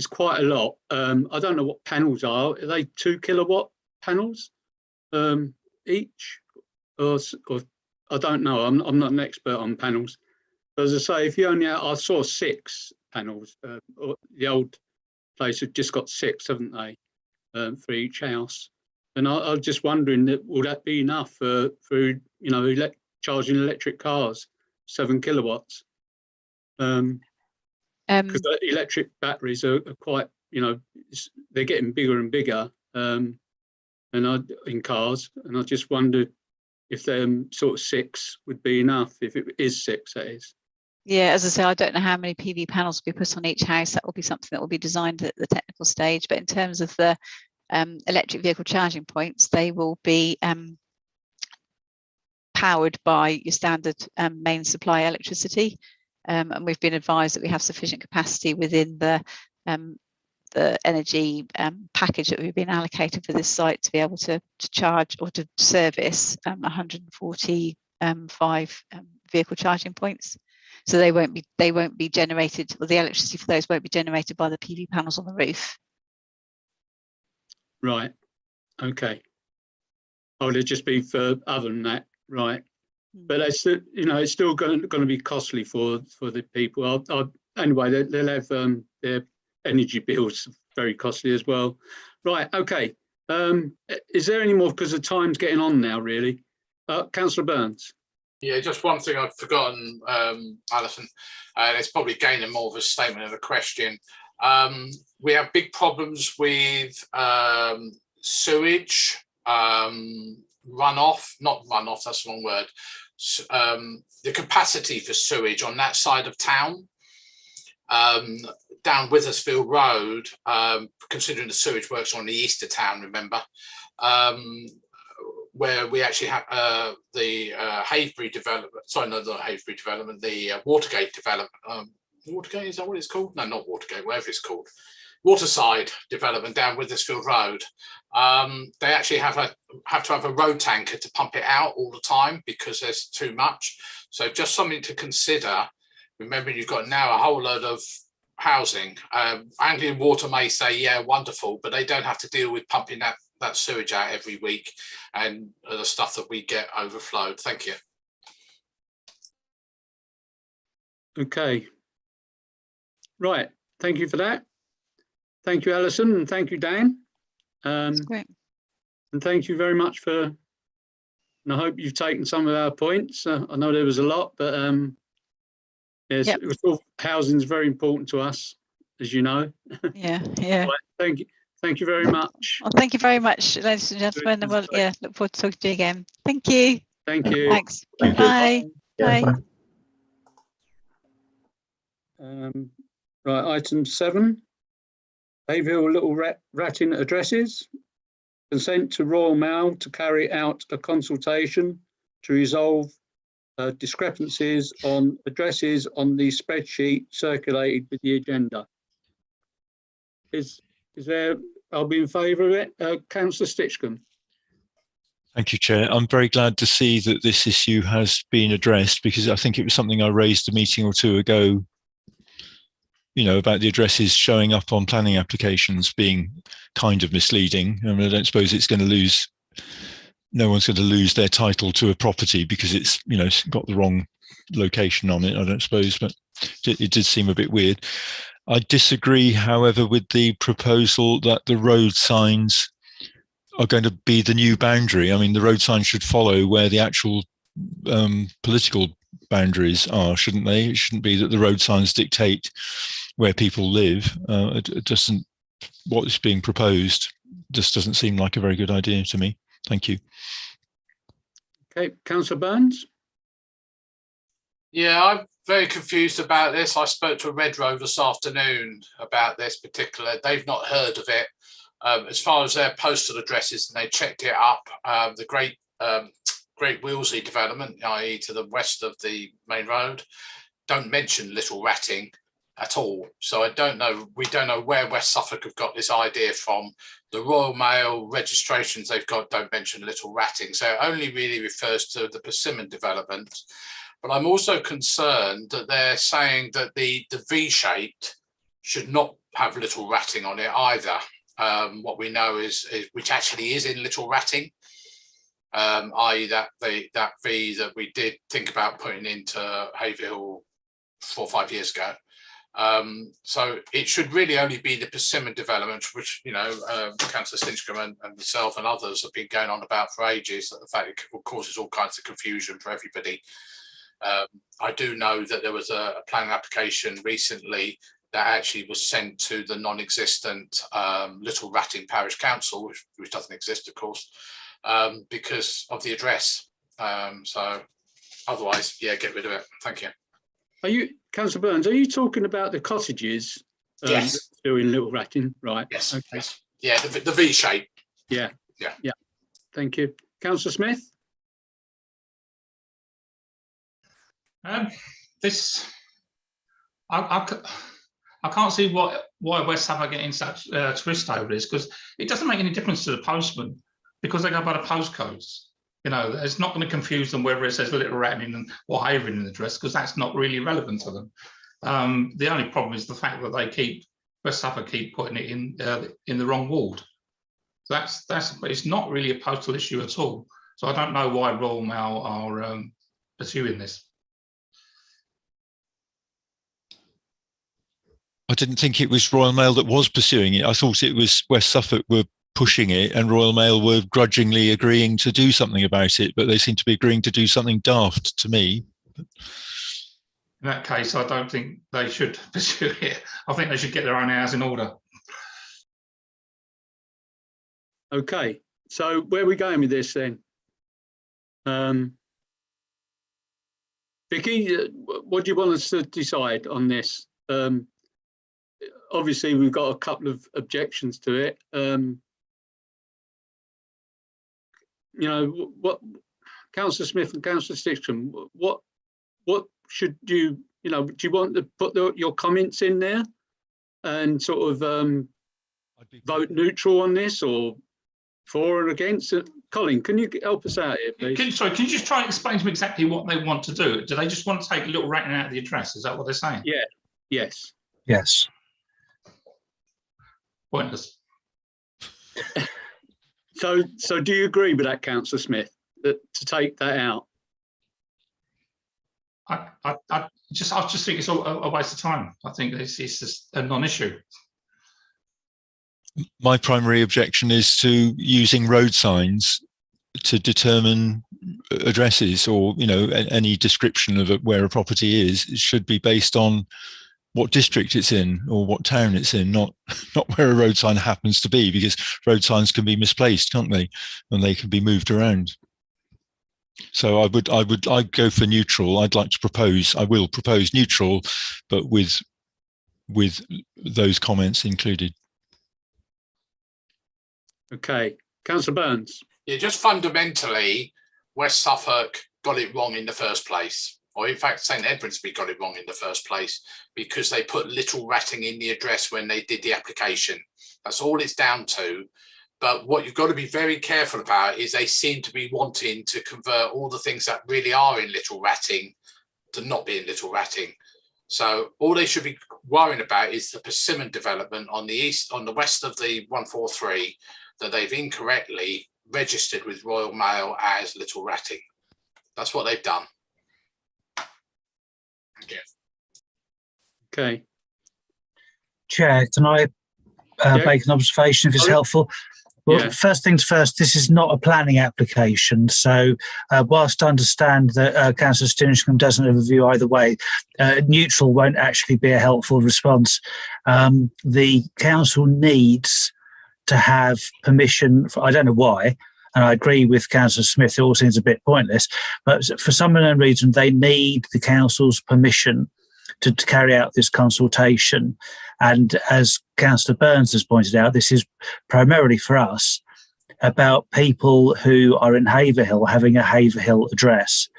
quite a lot. I don't know what panels are. Are they 2 kilowatt panels each, or I don't know. I'm not an expert on panels. But as I say, if you only, I saw 6 panels. The old place had just got 6, haven't they, for each house? And I was just wondering, that will that be enough for charging electric cars, 7 kilowatts? Because electric batteries are quite, they're getting bigger and bigger, in cars, and I just wondered if them sort of 6 would be enough, if it is 6, that is. Yeah, as I say, I don't know how many PV panels will be put on each house. That will be something that will be designed at the technical stage. But in terms of the electric vehicle charging points, they will be powered by your standard main supply electricity. And we've been advised that we have sufficient capacity within the energy package that we've been allocated for this site to be able to charge or to service 145 vehicle charging points. So they won't be generated, or the electricity for those won't be generated by the PV panels on the roof. Right. Okay. Oh, it'll just be for other than that, right? But it's it's still going to be costly for the people. Anyway, they'll have their energy bills very costly as well. Right. Okay. Is there any more, because the time's getting on now, really? Councillor Burns. Yeah, just one thing I've forgotten, Alison. It's probably gaining more of a statement of a question. We have big problems with sewage, runoff, not runoff, that's the wrong word. The capacity for sewage on that side of town, down Withersfield Road, considering the sewage works on the east of town, remember, where we actually have the Haverhill development, sorry, no, not Haverhill development, the Watergate development. Watergate, is that what it's called? No, not Watergate, whatever it's called. Waterside development down Withersfield Road. They actually have to have a road tanker to pump it out all the time because there's too much. So just something to consider. Remember, you've got now a whole load of housing. Anglian Water may say, yeah, wonderful, but they don't have to deal with pumping that sewage out every week and the stuff that we get overflowed. Thank you. Okay. Right. Thank you for that. Thank you, Alison, and thank you, Dan. That's great. And thank you very much for, and I hope you've taken some of our points. I know there was a lot, but yes, yep. Housing is very important to us, as you know. Yeah, yeah. Right, thank you. Thank you very much. Well, thank you very much, ladies and gentlemen. And yeah, look forward to talking to you again. Thank you. Thank you. Thanks. Thank Bye. you. Bye. Bye. Right, item 7. Haverhill Little Ratting addresses. Consent to Royal Mail to carry out a consultation to resolve discrepancies on addresses on the spreadsheet circulated with the agenda. Is there, I'll be in favour of it. Councillor Stitchcombe. Thank you, Chair. I'm very glad to see that this issue has been addressed, because I think it was something I raised a meeting or two ago, about the addresses showing up on planning applications being kind of misleading. I mean, I don't suppose it's going to lose, no one's going to lose their title to a property because it's, it's got the wrong location on it, I don't suppose, but it did seem a bit weird. I disagree, however, with the proposal that the road signs are going to be the new boundary. I mean, the road sign should follow where the actual political boundaries are, shouldn't they? It shouldn't be that the road signs dictate where people live. It doesn't. What is being proposed just doesn't seem like a very good idea to me. Thank you. Okay, Councillor Burns. Yeah, I'm very confused about this. I spoke to Red Road this afternoon about this particular. They've not heard of it. As far as their postal addresses, and they checked it up. The Great Willesey development, i.e. to the west of the main road, don't mention Little Ratting at all. So I don't know. We don't know where West Suffolk have got this idea from. The Royal Mail registrations they've got don't mention Little Ratting. So it only really refers to the Persimmon development. But I'm also concerned that they're saying that the V-shaped should not have Little Ratting on it either. What we know is which actually is in Little Ratting, i.e. that V that we did think about putting into Haverhill 4 or 5 years ago. So it should really only be the Persimmon development, which, you know, Councillor Stinchcombe and myself and others have been going on about for ages, that the fact it causes all kinds of confusion for everybody. I do know that there was a planning application recently that actually was sent to the non-existent Little Ratting Parish Council, which doesn't exist, of course, because of the address. So otherwise, yeah, get rid of it. Thank you. Are you, Councillor Burns, are you talking about the cottages? Yes. Still in Little Ratting, right? Yes. Okay. Yes. Yeah, the V shape. Yeah. Yeah. Yeah. Thank you. Councillor Smith? I can't see why West Suffolk are getting such twist over this, because it doesn't make any difference to the postman because they go by the postcodes. You know, it's not going to confuse them whether it says Little Ratting or Haverhill in the address, because that's not really relevant to them. The only problem is the fact that West Suffolk keep putting it in the wrong ward. So it's not really a postal issue at all. So I don't know why Royal Mail are pursuing this. I didn't think it was Royal Mail that was pursuing it. I thought it was West Suffolk were pushing it and Royal Mail were grudgingly agreeing to do something about it, but they seem to be agreeing to do something daft to me. In that case, I don't think they should pursue it. I think they should get their own house in order. Okay, so where are we going with this then? Vicky, what do you want us to decide on this? Obviously, we've got a couple of objections to it. You know, what Councillor Smith and Councillor Stinchcombe, what should you know? Do you want to put your comments in there and sort of vote neutral on this, or for or against it? Colin, can you help us out here, please? Can you just try and explain to me exactly what they want to do? Do they just want to take Little Ratting out of the address? Is that what they're saying? Yeah. Yes. Yes. Pointless. So do you agree with that, Councillor Smith, that to take that out? I just think it's a waste of time. I think it's just a non-issue. My primary objection is to using road signs to determine addresses, or, you know, any description of where a property is. It should be based on what district it's in or what town it's in, not where a road sign happens to be, because road signs can be misplaced, can't they? And they can be moved around. So I'd go for neutral. I will propose neutral, but with those comments included. Okay, Councillor Burns. Yeah, just fundamentally, West Suffolk got it wrong in the first place. Or in fact, St Edmundsbury got it wrong in the first place because they put Little Ratting in the address when they did the application. That's all it's down to. But what you've got to be very careful about is they seem to be wanting to convert all the things that really are in Little Ratting to not be in Little Ratting. So all they should be worrying about is the Persimmon development on the west of the 143 that they've incorrectly registered with Royal Mail as Little Ratting. That's what they've done. Okay. Chair, can I make an observation if it's helpful? Well, Yeah. first things first, this is not a planning application. So whilst I understand that Councillor Stinchcombe doesn't have a view either way, neutral won't actually be a helpful response. The council needs to have permission, for, I don't know why, and I agree with Councillor Smith, it all seems a bit pointless, but for some unknown reason, they need the council's permission to carry out this consultation. And as Councillor Burns has pointed out, this is primarily for us about people who are in Haverhill having a Haverhill address.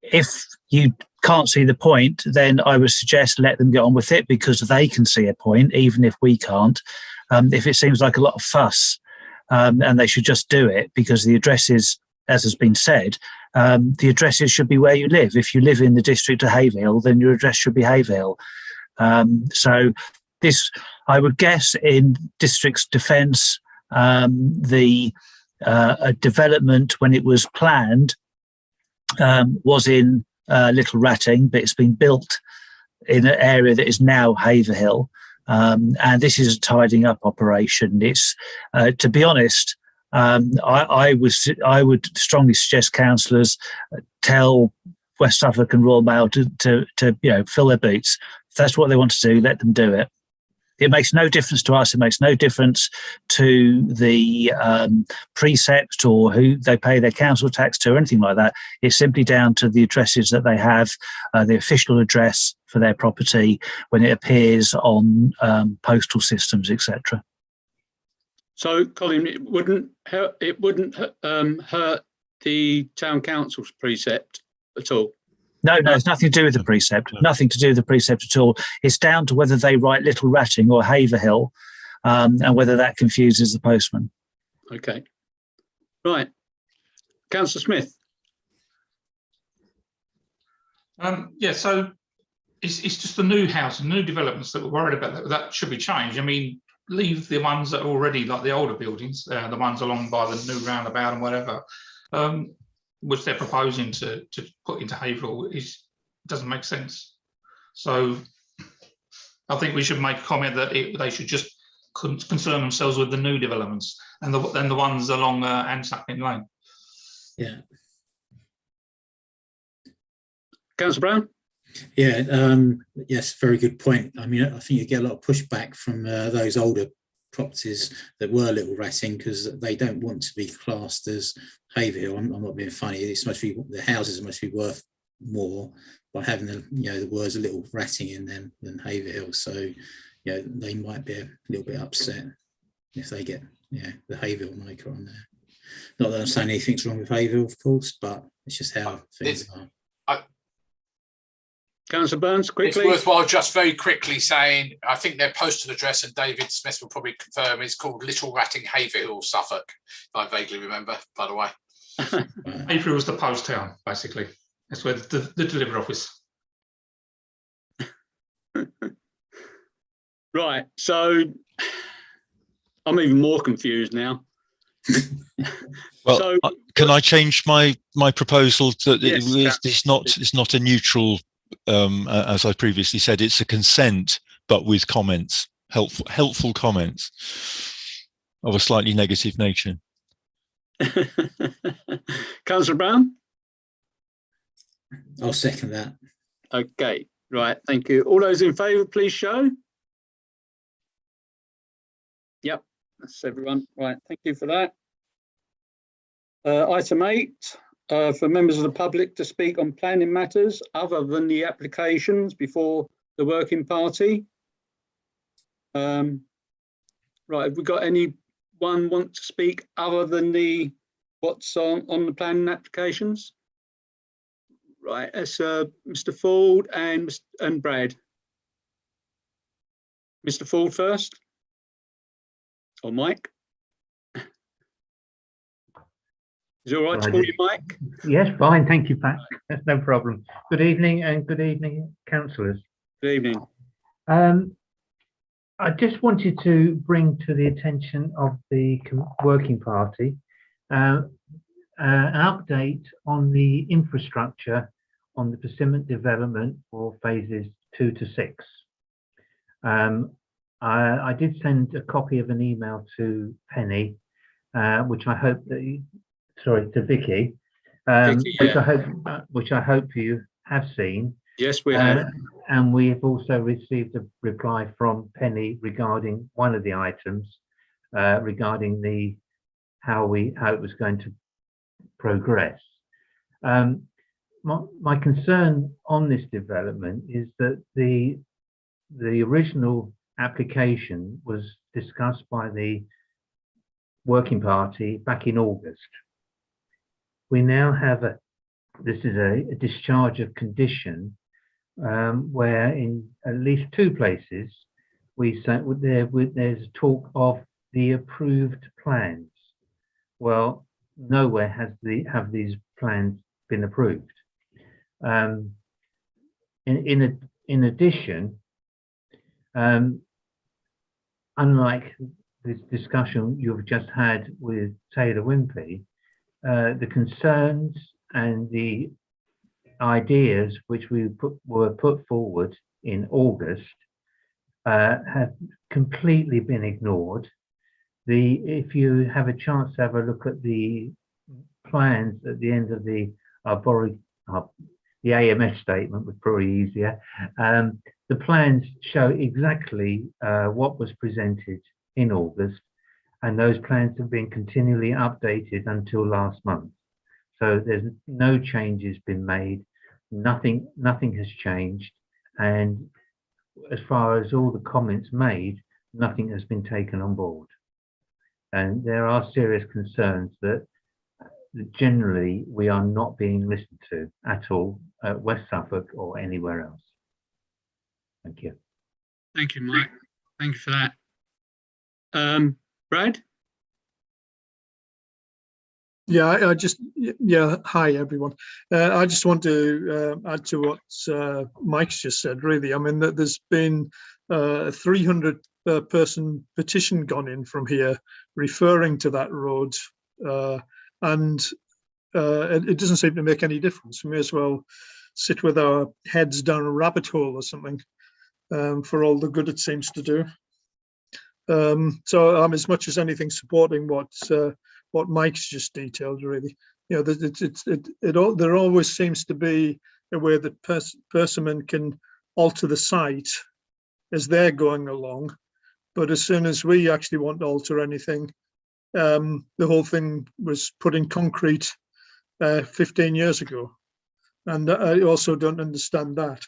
If you can't see the point, then I would suggest let them get on with it, because they can see a point, even if we can't. If it seems like a lot of fuss, and they should just do it, because the addresses, as has been said, the addresses should be where you live. If you live in the district of Haverhill, then your address should be Haverhill. So this, I would guess, in district's defence, the development when it was planned was in Little Ratting, but it's been built in an area that is now Haverhill. And this is a tidying up operation. It's, to be honest, I would strongly suggest councillors tell West Suffolk and Royal Mail to fill their boots. If that's what they want to do, let them do it. It makes no difference to us. It makes no difference to the precept or who they pay their council tax to or anything like that. It's simply down to the addresses that they have, the official address for their property when it appears on postal systems, etc. So, Colin, it wouldn't hurt the town council's precept at all. No, it's nothing to do with the precept. Nothing to do with the precept at all. It's down to whether they write Little Ratting or Haverhill, and whether that confuses the postman. Okay. Right. Councillor Smith. Yeah, so it's just the new house and new developments that we're worried about. That should be changed. I mean, leave the ones that are already like the older buildings, the ones along by the new roundabout and whatever, which they're proposing to put into Haverhill, doesn't make sense. So I think we should make a comment that they should just concern themselves with the new developments and the ones along Ansucking Lane. Yeah. Councillor Brown? Yeah, yes, very good point. I mean, I think you get a lot of pushback from those older properties that were Little Ratting, because they don't want to be classed as Haverhill. I'm not being funny. The houses must be worth more by having the words a Little Ratting in them than Haverhill. So they might be a little bit upset if they get the Haverhill maker on there. Not that I'm saying anything's wrong with Haverhill, of course, but it's just how things are. Councillor Burns, quickly. It's worthwhile just very quickly saying, I think their postal address, and David Smith will probably confirm, is called Little Ratting, Haverhill, Suffolk, if I vaguely remember, by the way. Haverhill was the post town, basically. That's where the delivery office. Right, so I'm even more confused now. Well, So, can I change my proposal that Yes, it's not a neutral, as I previously said, it's a consent, but with comments, helpful comments of a slightly negative nature. Councillor Brown? I'll second that. Okay, right, thank you. All those in favour, please show. Yep, that's everyone. Right, thank you for that. Item 8, for members of the public to speak on planning matters other than the applications before the working party. Right, have we got anyone want to speak other than what's on the planning applications? Right, that's Mr. Ford and Brad. Mr. Ford first, or Mike? Is it all right to call you Mike? Yes, fine. Thank you, Pat. That's no problem. Good evening, and good evening, councillors. Good evening. I just wanted to bring to the attention of the working party an update on the infrastructure on the Persimmon development for phases 2 to 6. I did send a copy of an email to Penny, which I hope that to Vicky, Vicky, yeah. which I hope you have seen. Yes, we have. And we have also received a reply from Penny regarding one of the items, regarding how it was going to progress. My concern on this development is that the original application was discussed by the working party back in August. We now have this is a discharge of condition, where in at least 2 places there's talk of the approved plans. Well, nowhere have these plans been approved. In addition, unlike this discussion you've just had with Taylor Wimpey, the concerns and the ideas which were put forward in August have completely been ignored. If you have a chance to have a look at the plans at the end of the AMS statement, was probably easier. The plans show exactly what was presented in August, and those plans have been continually updated until last month. So there's no changes been made, nothing has changed, and as far as all the comments made, nothing has been taken on board. And there are serious concerns that generally we are not being listened to at all at West Suffolk or anywhere else. Thank you. Thank you, Mike. Thank you for that. Brad? Yeah, hi everyone. I just want to add to what Mike's just said, really. I mean, that there's been a 300 person petition gone in from here referring to that road, and it doesn't seem to make any difference. We may as well sit with our heads down a rabbit hole or something, for all the good it seems to do. So I'm as much as anything supporting what Mike's just detailed, really. You know, there always seems to be a way that Persimmon can alter the site as they're going along, but as soon as we actually want to alter anything, the whole thing was put in concrete 15 years ago, and I also don't understand that.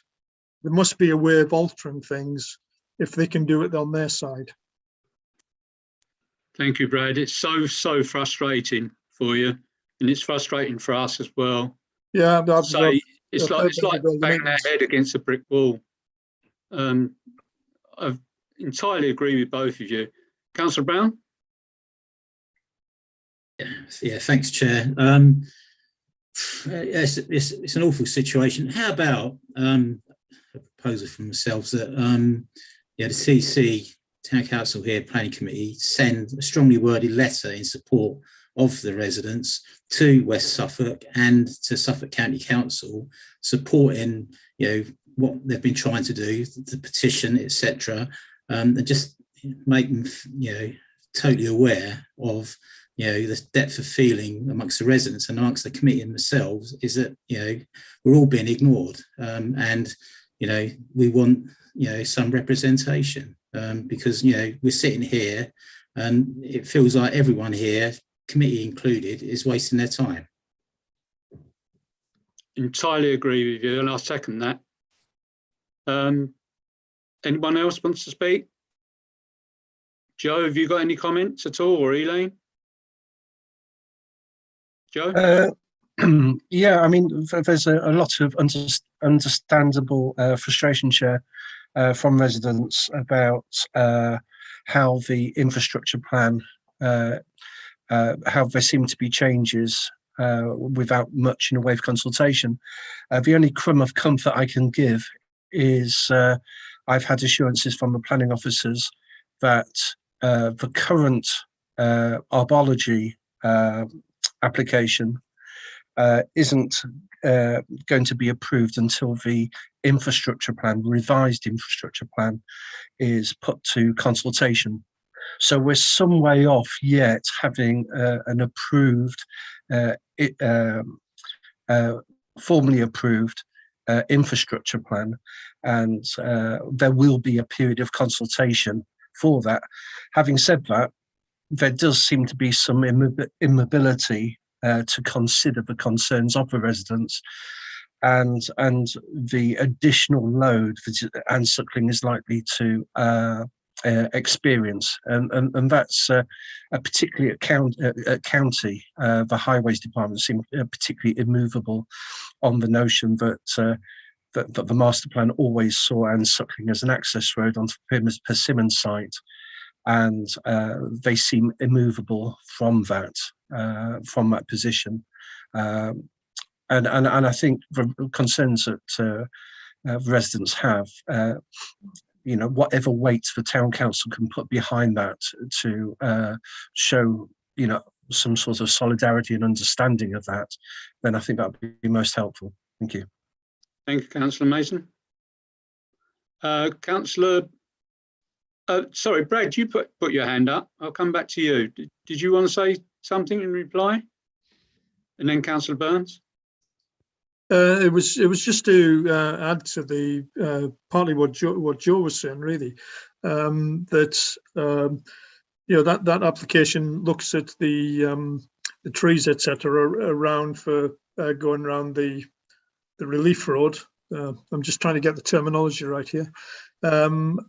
There must be a way of altering things if they can do it on their side. Thank you, Brad. It's so frustrating for you, and it's frustrating for us as well. Yeah, it's like banging their head against a brick wall. I entirely agree with both of you. Councillor Brown? Yeah, thanks, Chair. It's an awful situation. How about a proposal from themselves that the CC, Town Council here, Planning Committee, send a strongly worded letter in support of the residents to West Suffolk and to Suffolk County Council, supporting, you know, what they've been trying to do, the petition, etc., and just make them, you know, totally aware of, you know, the depth of feeling amongst the residents and amongst the committee and themselves is that, you know, we're all being ignored, and, you know, we want, you know, some representation, because, you know, we're sitting here and it feels like everyone here, committee included, is wasting their time. Entirely agree with you, and I'll second that. Anyone else wants to speak? Joe, have you got any comments at all, or Elaine? Joe? Yeah, I mean, there's a lot of understandable frustration, Chair, from residents about how the infrastructure plan, how there seem to be changes without much in the way of consultation. The only crumb of comfort I can give is I've had assurances from the planning officers that the current arbology application isn't going to be approved until the infrastructure plan, revised infrastructure plan, is put to consultation. So we're some way off yet having an approved, formally approved infrastructure plan, and there will be a period of consultation for that. Having said that, there does seem to be some immobility to consider the concerns of the residents, and the additional load that Ansuckling is likely to experience, and that's particularly at county. The highways department seem particularly immovable on the notion that that the master plan always saw Ansuckling as an access road onto Persimmon site, and they seem immovable from that position. And I think the concerns that residents have, whatever weight the town council can put behind that to show, some sort of solidarity and understanding of that, then I think that would be most helpful. Thank you. Thank you, Councillor Mason. Councillor, sorry, Brad, you put your hand up. I'll come back to you. Did you want to say something in reply? And then Councillor Burns. It was just to add to the partly what Joe was saying, really, that that application looks at the trees, etc., around for going around the relief road. I'm just trying to get the terminology right here. And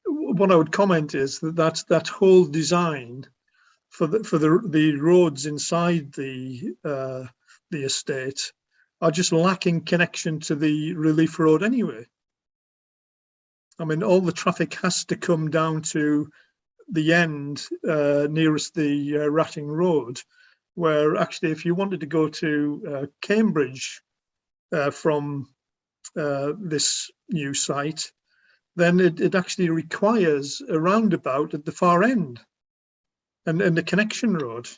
what I would comment is that whole design for the roads inside the estate are just lacking connection to the relief road anyway. I mean, all the traffic has to come down to the end nearest the Ratting Road, where actually if you wanted to go to Cambridge from this new site, then it actually requires a roundabout at the far end and the connection road.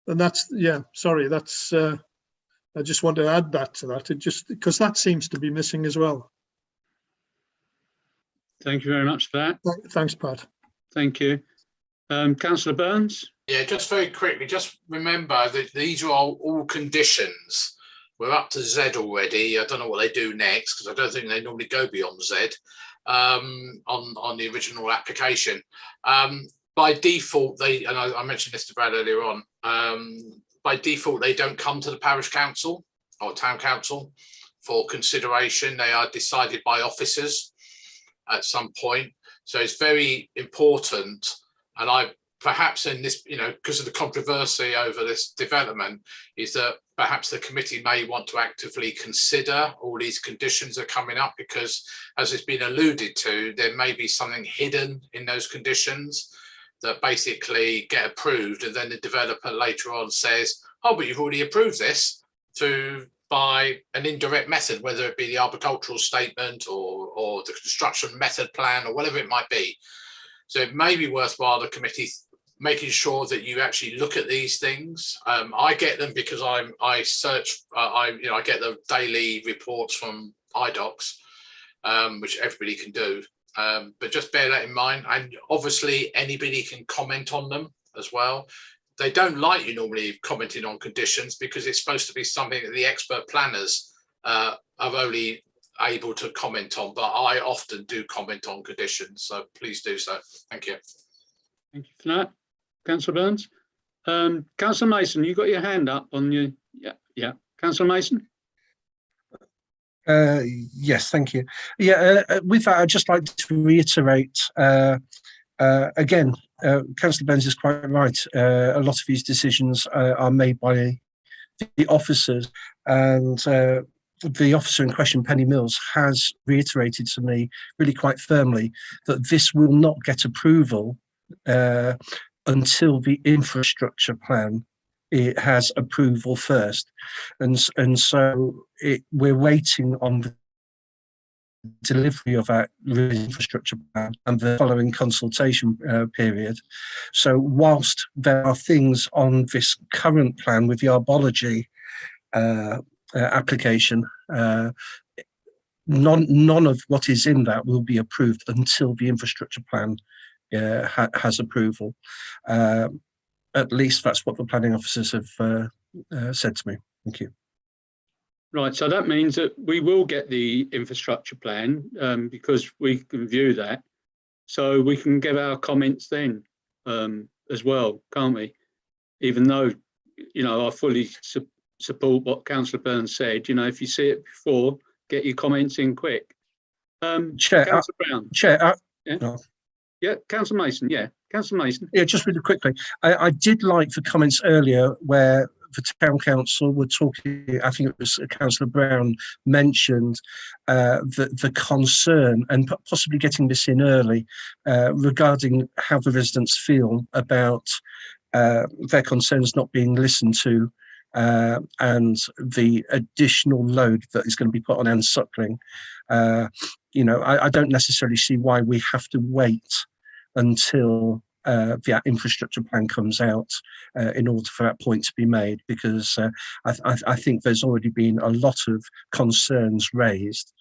And that's, sorry, that's, I just want to add that to that, because that seems to be missing as well. Thank you very much for that. Thanks, Pat. Thank you. Councillor Burns. Yeah, just very quickly, just remember that these are all conditions. We're up to Z already. I don't know what they do next, because I don't think they normally go beyond Z on the original application. By default, and I mentioned this to Brad earlier on, by default, they don't come to the parish council or town council for consideration. They are decided by officers at some point. So it's very important, and I perhaps in this, because of the controversy over this development, is that perhaps the committee may want to actively consider all these conditions that are coming up, because as it's been alluded to, there may be something hidden in those conditions that basically get approved, and then the developer later on says, oh, but you've already approved this by an indirect method, whether it be the arboricultural statement or the construction method plan or whatever it might be. So it may be worthwhile the committee making sure that you actually look at these things. I get them because I search, I get the daily reports from IDOCs, which everybody can do. But just bear that in mind. And obviously anybody can comment on them as well. They don't like you normally commenting on conditions, because it's supposed to be something that the expert planners are only able to comment on, but I often do comment on conditions, so please do so. Thank you. Thank you for that, Councillor Burns. Councillor Mason, you got your hand up on your, yeah. Councillor Mason. Yes, thank you. With that, I'd just like to reiterate again, Councillor Burns is quite right. A lot of these decisions are made by the officers, and the officer in question, Penny Mills, has reiterated to me really quite firmly that this will not get approval until the infrastructure plan it has approval first, and so we're waiting on the delivery of that infrastructure plan and the following consultation period. So whilst there are things on this current plan with the arbology application, none of what is in that will be approved until the infrastructure plan has approval. At least that's what the planning officers have said to me. Thank you. Right, so that means that we will get the infrastructure plan because we can view that. So we can give our comments then as well, can't we? Even though, you know, I fully support what Councillor Burns said, you know, if you see it before, get your comments in quick. Chair, Councillor Brown. Chair, yeah, no. yeah, Councillor Mason, yeah, Councillor Mason. Yeah, just really quickly. I did like the comments earlier where the town council were talking, I think it was Councillor Brown mentioned the concern and possibly getting this in early regarding how the residents feel about their concerns not being listened to and the additional load that is going to be put on Anne Suckling. You know, I don't necessarily see why we have to wait until the infrastructure plan comes out in order for that point to be made, because I think there's already been a lot of concerns raised,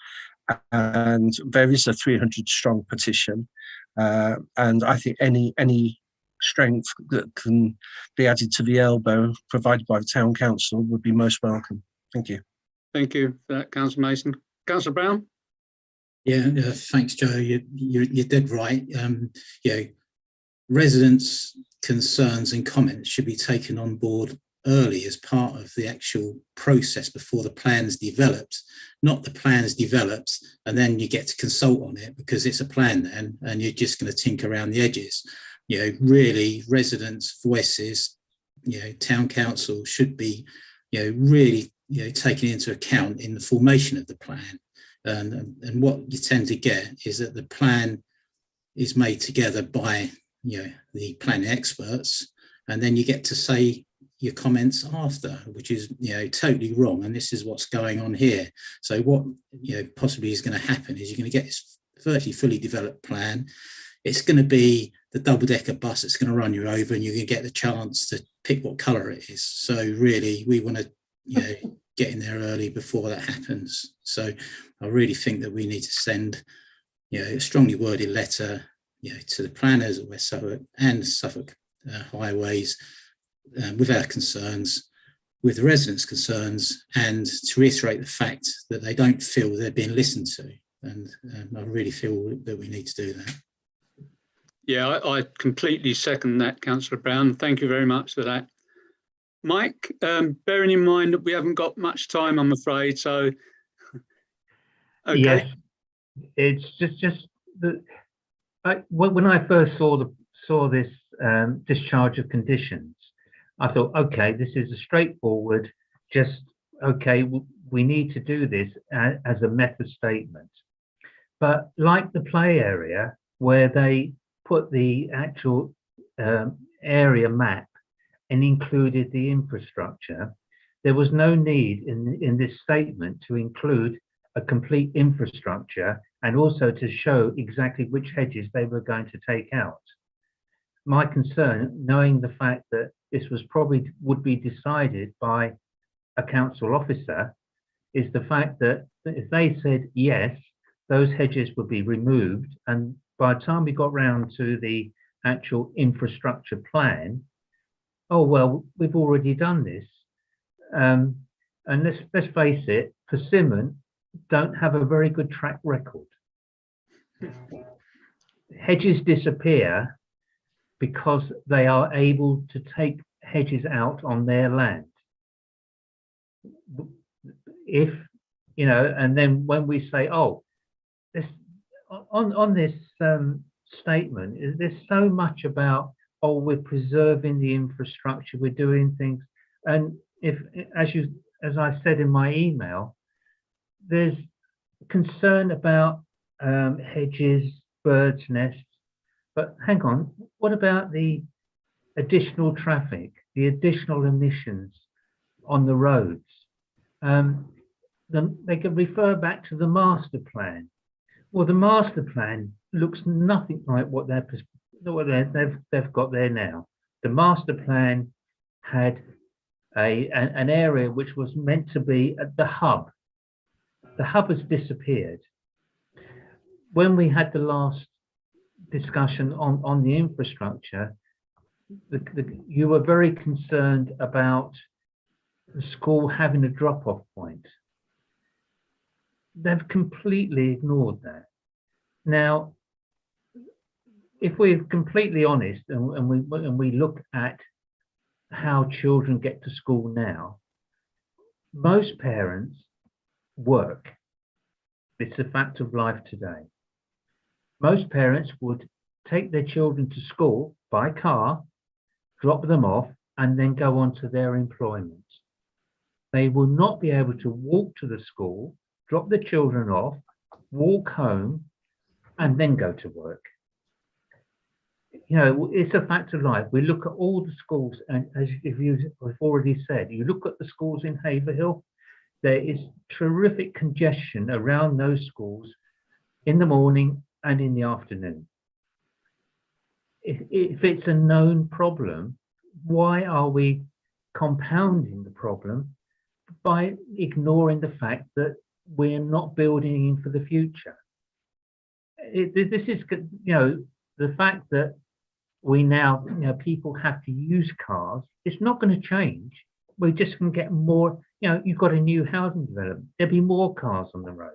and there is a 300 strong petition, and I think any strength that can be added to the elbow provided by the town council would be most welcome. Thank you. Thank you for that, Councillor Mason. Councillor Brown. Yeah, thanks, Joe. You're dead right. Yeah, residents' concerns and comments should be taken on board early as part of the actual process before the plan's developed, not the plan's developed and then you get to consult on it because it's a plan then and you're just going to tinker around the edges. You know, really residents' voices, you know, town council should be, you know, really, you know, taken into account in the formation of the plan. And what you tend to get is that the plan is made together by, you know, the planning experts, and then you get to say your comments after, which is, you know, totally wrong. And this is what's going on here. So what, you know, possibly is going to happen is you're going to get this virtually fully developed plan. It's going to be the double-decker bus that's going to run you over, and you're going to get the chance to pick what colour it is. So really, we want to, you know, get in there early before that happens. So I really think that we need to send, you know, a strongly worded letter, you know, to the planners of West Suffolk and Suffolk Highways with our concerns, with the residents' concerns, and to reiterate the fact that they don't feel they're being listened to. And I really feel that we need to do that. Yeah, I completely second that, Councillor Brown. Thank you very much for that. Mike, bearing in mind that we haven't got much time, I'm afraid, so okay. Yes, it's just that when I first saw this discharge of conditions, I thought, okay, this is a straightforward, just okay, we need to do this as a method statement. But like the play area, where they put the actual area map and included the infrastructure, there was no need in this statement to include a complete infrastructure and also to show exactly which hedges they were going to take out. My concern, knowing the fact that this was probably would be decided by a council officer, is the fact that if they said yes, those hedges would be removed, and by the time we got round to the actual infrastructure plan, oh well, we've already done this. And let's face it, Persimmon don't have a very good track record. Hedges disappear because they are able to take hedges out on their land. If, you know, and then when we say, oh, this on this statement, there's so much about, oh, we're preserving the infrastructure, we're doing things, and if, as I said in my email, there's concern about hedges, birds' nests, but hang on, what about the additional traffic, the additional emissions on the roads? They can refer back to the master plan. Well, the master plan looks nothing like what they've got there now. The master plan had an area which was meant to be at the hub. The hub has disappeared. When we had the last discussion on the infrastructure, you were very concerned about the school having a drop-off point. They've completely ignored that. Now, if we're completely honest and we look at how children get to school now, most parents work. It's a fact of life today. Most parents would take their children to school by car, drop them off, and then go on to their employment. They will not be able to walk to the school, drop the children off, walk home, and then go to work. You know, it's a fact of life. We look at all the schools, and as you've already said, you look at the schools in Haverhill, there is terrific congestion around those schools in the morning and in the afternoon. If it's a known problem, why are we compounding the problem by ignoring the fact that we're not building in for the future? This is, you know, the fact that we now, you know, people have to use cars, it's not going to change. We're just going to get more, you know, you've got a new housing development, there'll be more cars on the road.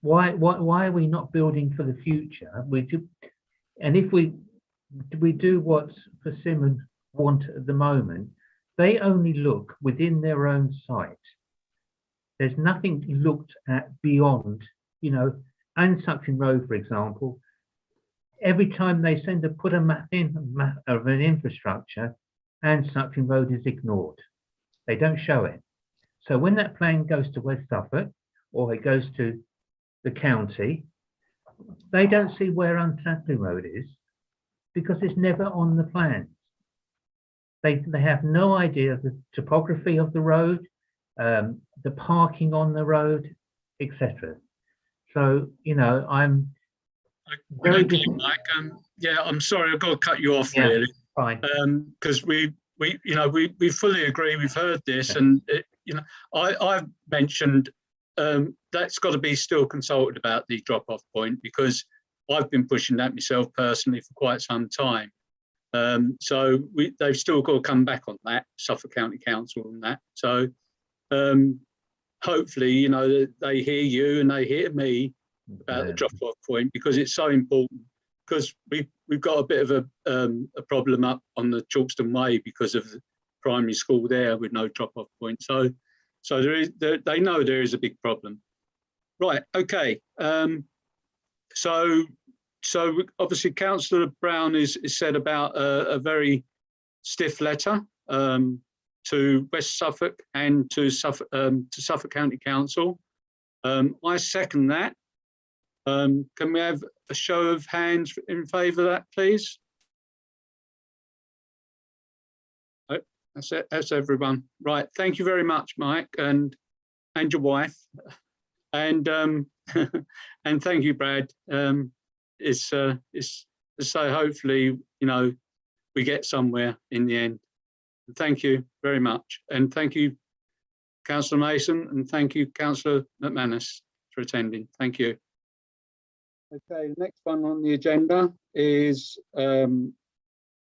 Why are we not building for the future? We do, and if we do what Persimmon want at the moment, they only look within their own site. There's nothing looked at beyond, you know, Ansuction Road, for example. Every time they send put a map in of an infrastructure, Ansuction Road is ignored. They don't show it. So when that plan goes to West Suffolk or it goes to the county, they don't see where Untitled Road is because it's never on the plans. They have no idea of the topography of the road, the parking on the road, etc. So, you know, I'm very Mike. Yeah, I'm sorry, I've got to cut you off, yeah, really. Fine. Because we fully agree. We've heard this, and you know, I've mentioned that's got to be still consulted about the drop-off point, because I've been pushing that myself personally for quite some time. So they've still got to come back on that, Suffolk County Council, on that. So hopefully, you know, they hear you and they hear me about the drop-off point, because it's so important. Because we've got a bit of a problem up on the Chalkston Way because of the primary school there with no drop-off point. So they know there is a big problem. Right. Okay. So obviously Councillor Brown is said about a very stiff letter to West Suffolk and to Suffolk County Council. I second that. Can we have a show of hands in favour of that, please? Oh, that's it. That's everyone. Right. Thank you very much, Mike, and your wife, and and thank you, Brad. It's so hopefully, you know, we get somewhere in the end. Thank you very much, and thank you, Councillor Mason, and thank you, Councillor McManus, for attending. Thank you. Okay, the next one on the agenda is item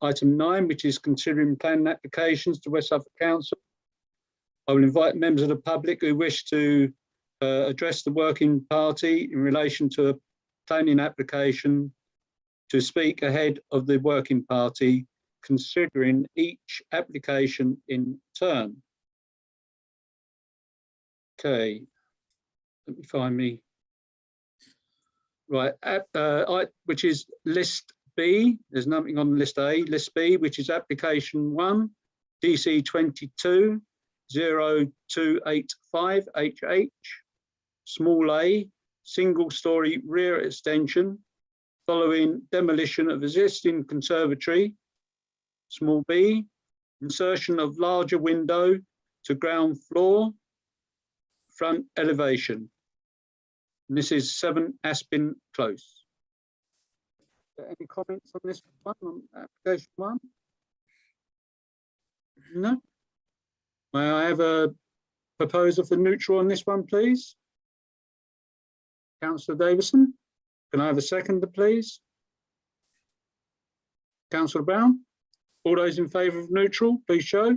9, which is considering planning applications to West Suffolk Council. I will invite members of the public who wish to address the working party in relation to a planning application to speak ahead of the working party, considering each application in turn. Okay, let me find me. Right, which is list B. There's nothing on list A. List B, which is application 1, DC 22-0285HH, small a, single-storey rear extension, following demolition of existing conservatory. Small b, insertion of larger window to ground floor, front elevation. And this is 7 Aspin Close. Any comments on this one, on application 1? No? May I have a proposer for neutral on this one, please? Councillor Davison. Can I have a seconder, please? Councillor Brown. All those in favour of neutral, please show.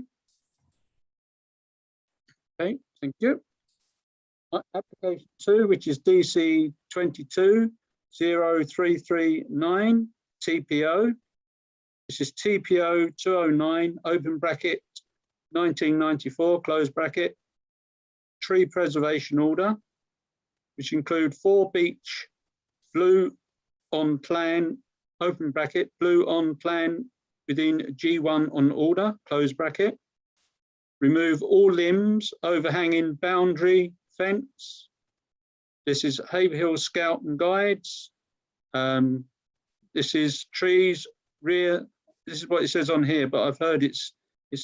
Okay, thank you. Application 2, which is DC 22-0339 TPO. This is TPO 209, open bracket, 1994, close bracket, tree preservation order, which include 4 beech, blue on plan, open bracket, blue on plan within G1 on order, close bracket. Remove all limbs, overhanging boundary fence. This is Haverhill Scout and Guides. This is trees, rear, this is what it says on here, but I've heard it's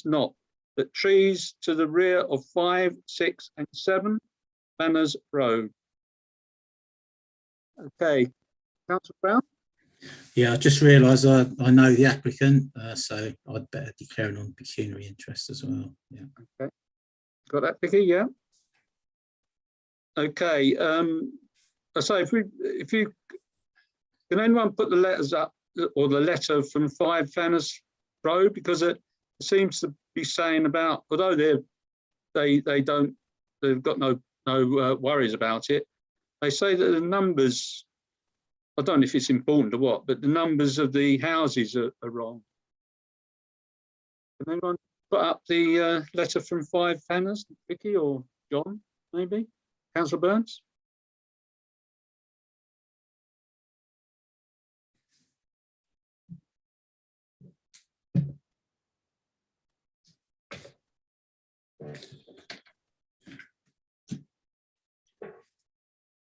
not. But trees to the rear of 5, 6 and 7 Banners Road. Okay, Councillor Brown. Yeah, I just realised I know the applicant, so I'd better declare it on pecuniary interest as well. Yeah. Okay. Got that, Vicky? Yeah. Okay. So if you can anyone put the letters up or the letter from 5 Banners Road, because it seems to be saying about, although they've got no worries about it. They say that the numbers, I don't know if it's important or what, but the numbers of the houses are wrong. Can anyone put up the letter from 5 Banners, Vicky or John, maybe? Councillor Burns?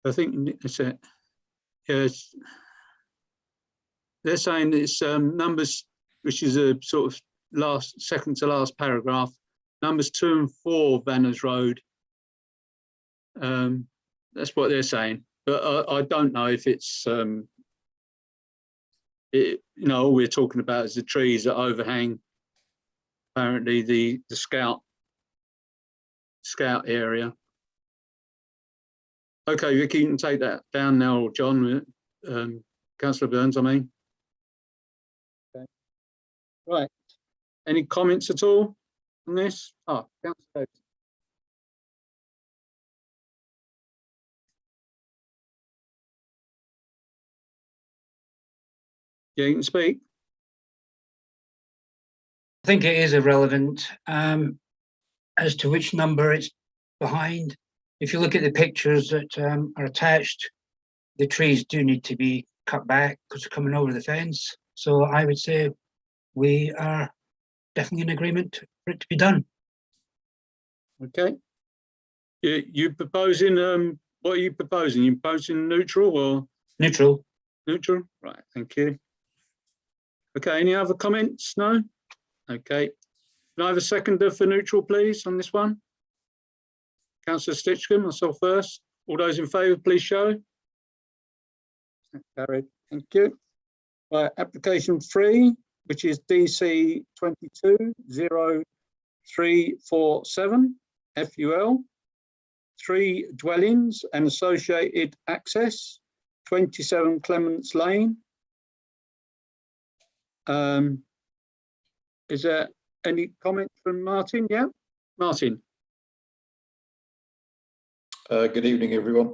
I think it's a, yes, they're saying it's numbers, which is a sort of second to last paragraph, numbers 2 and 4 Banners Road. That's what they're saying, but I don't know if it's, all we're talking about is the trees that overhang apparently the scout area. Okay, Vicky, you can take that down now, or John, Councillor Burns, I mean. Okay. Right, any comments at all on this? Oh, Councillor Davis. Yeah, you can speak. I think it is irrelevant as to which number it's behind. If you look at the pictures that are attached, the trees do need to be cut back because they're coming over the fence. So I would say we are definitely in agreement for it to be done. Okay. You proposing, what are you proposing? You proposing neutral or? Neutral. Neutral, right, thank you. Okay, any other comments? No? Okay. Can I have a seconder for neutral, please, on this one? Councillor Stitchcombe, myself first. All those in favour, please show. Carried. Thank you. Right, application 3, which is DC 22-0347 FUL, 3 dwellings and associated access, 27 Clements Lane. Is there any comment from Martin? Yeah, Martin. Good evening, everyone.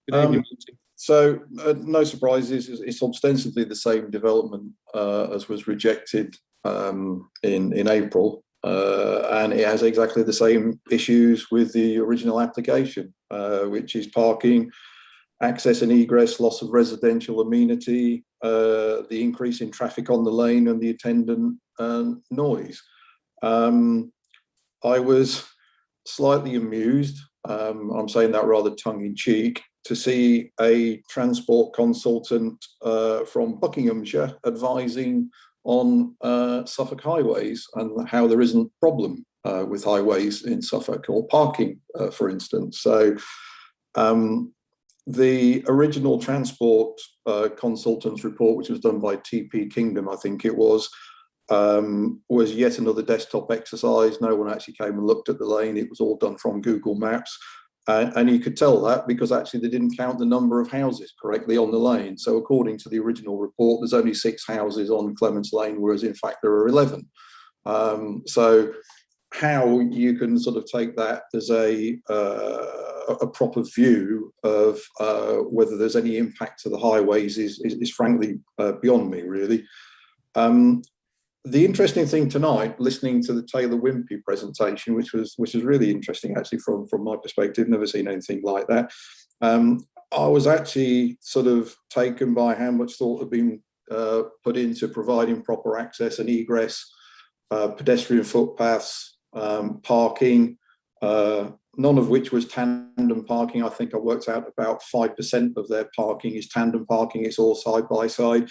Good evening. So, no surprises. It's ostensibly the same development as was rejected in April, and it has exactly the same issues with the original application, which is parking, access and egress, loss of residential amenity, the increase in traffic on the lane and the attendant noise. I was slightly amused, I'm saying that rather tongue-in-cheek, to see a transport consultant from Buckinghamshire advising on Suffolk highways and how there isn't a problem with highways in Suffolk or parking, for instance. So the original transport consultant's report, which was done by TP Kingdom, I think it was, was yet another desktop exercise. No one actually came and looked at the lane. It was all done from Google Maps. And you could tell that because actually they didn't count the number of houses correctly on the lane. So according to the original report, there's only 6 houses on Clements Lane, whereas in fact there are 11. So how you can sort of take that as a proper view of whether there's any impact to the highways is frankly beyond me, really. The interesting thing tonight, listening to the Taylor Wimpey presentation, which was really interesting actually from my perspective, never seen anything like that. I was actually sort of taken by how much thought had been put into providing proper access and egress, pedestrian footpaths, parking, none of which was tandem parking. I think I worked out about 5% of their parking is tandem parking. It's all side by side.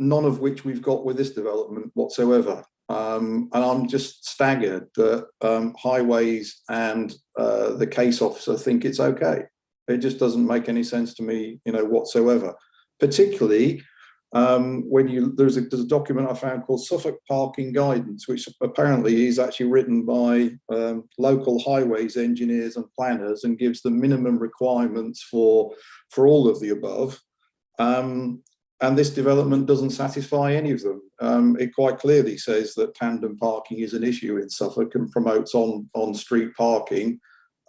None of which we've got with this development whatsoever. And I'm just staggered that highways and the case officer think it's okay. It just doesn't make any sense to me, whatsoever. Particularly when there's a document I found called Suffolk Parking Guidance, which apparently is actually written by local highways engineers and planners and gives the minimum requirements for all of the above. And this development doesn't satisfy any of them. It quite clearly says that tandem parking is an issue in Suffolk and promotes on-street parking.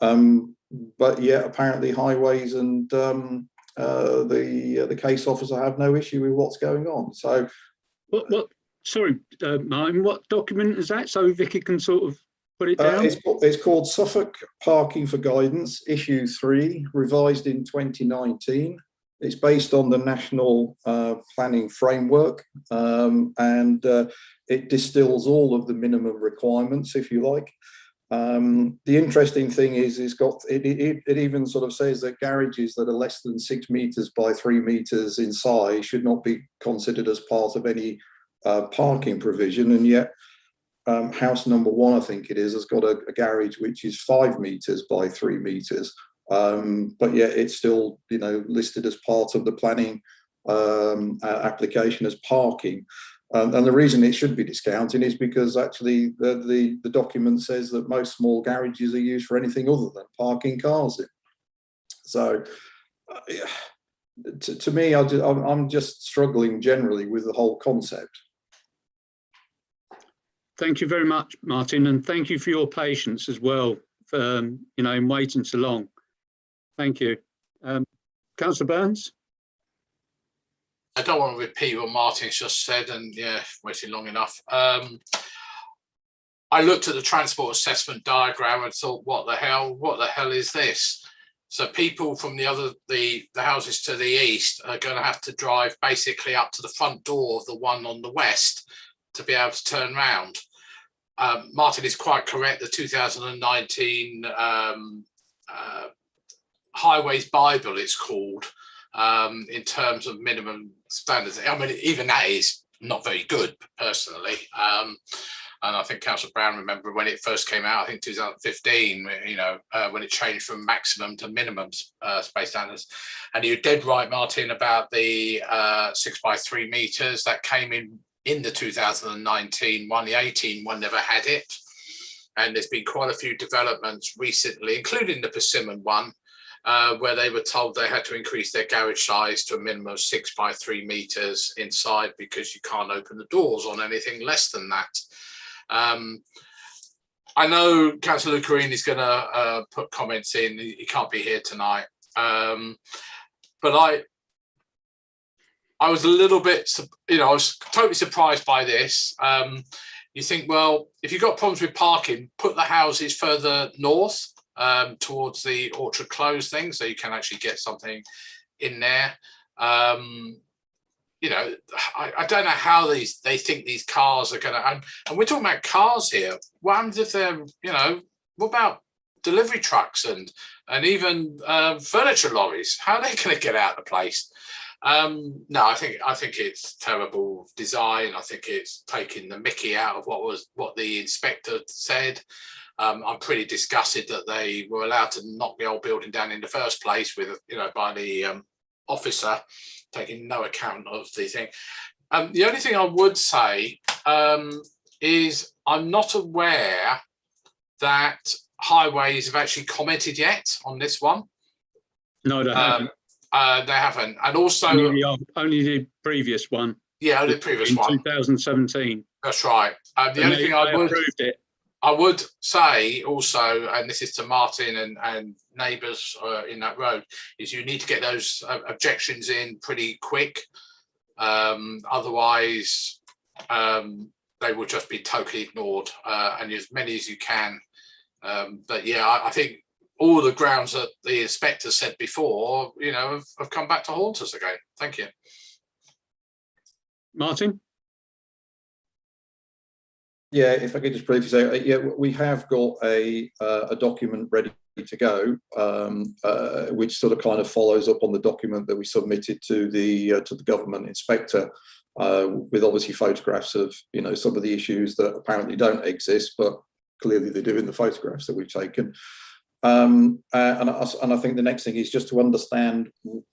But yet apparently highways and the case officer have no issue with what's going on. So, sorry, Martin, what document is that? So Vicky can sort of put it down. It's called Suffolk Parking for Guidance, Issue 3, revised in 2019. It's based on the National Planning Framework, and it distills all of the minimum requirements, if you like. The interesting thing is it even sort of says that garages that are less than 6 meters by 3 meters in size should not be considered as part of any parking provision, and yet house number 1, I think it is, has got a garage which is 5 meters by 3 meters. But yet it's still, listed as part of the planning application as parking. And the reason it should be discounted is because actually the document says that most small garages are used for anything other than parking cars in. So to me, I'm just struggling generally with the whole concept. Thank you very much, Martin, and thank you for your patience as well, in waiting so long. Thank you. Councillor Burns? I don't want to repeat what Martin's just said, and waiting long enough. I looked at the transport assessment diagram and thought, what the hell is this? So people from the houses to the east are going to have to drive basically up to the front door of the one on the west to be able to turn round. Martin is quite correct. The 2019 Highways Bible, it's called, in terms of minimum standards. I mean, even that is not very good, personally. And I think Councillor Brown remember when it first came out, I think 2015, when it changed from maximum to minimum space standards. And you're dead right, Martin, about the 6 by 3 meters that came in the 2019 one. The 18 one never had it. And there's been quite a few developments recently, including the Persimmon one, where they were told they had to increase their garage size to a minimum of 6 by 3 meters inside because you can't open the doors on anything less than that. I know Councillor Lucarini is going to put comments in. He can't be here tonight, but I was a little bit, I was totally surprised by this. You think, well, if you've got problems with parking, put the houses further north towards the Orchard Close thing, so you can actually get something in there. I don't know how they think these cars are going to, and we're talking about cars here. What happens if they're, what about delivery trucks and even furniture lorries? How are they going to get out of the place? No, I think it's terrible design. I think it's taking the mickey out of what the inspector said. I'm pretty disgusted that they were allowed to knock the old building down in the first place with, by the officer taking no account of the thing. The only thing I would say is I'm not aware that Highways have actually commented yet on this one. No, they haven't. They haven't. And also only the previous one. Yeah, only the previous in one. 2017. That's right. The only thing I would say also, and this is to Martin and neighbours in that road, is you need to get those objections in pretty quick. Otherwise, they will just be totally ignored, and as many as you can. But yeah, I think all the grounds that the inspector said before, have come back to haunt us again. Thank you. Martin? Yeah, if I could just briefly say, yeah, we have got a document ready to go, which sort of kind of follows up on the document that we submitted to the government inspector, with obviously photographs of some of the issues that apparently don't exist, but clearly they do in the photographs that we've taken. And I think the next thing is just to understand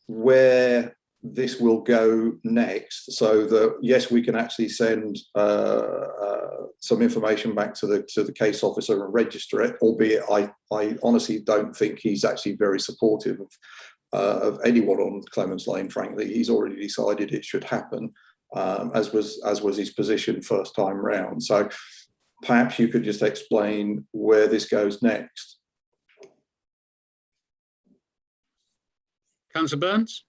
where this will go next, so that yes, we can actually send some information back to the case officer and register it, albeit I honestly don't think he's actually very supportive of anyone on Clements Lane. Frankly, he's already decided it should happen, as was his position first time round. So perhaps you could just explain where this goes next. Councillor Burns?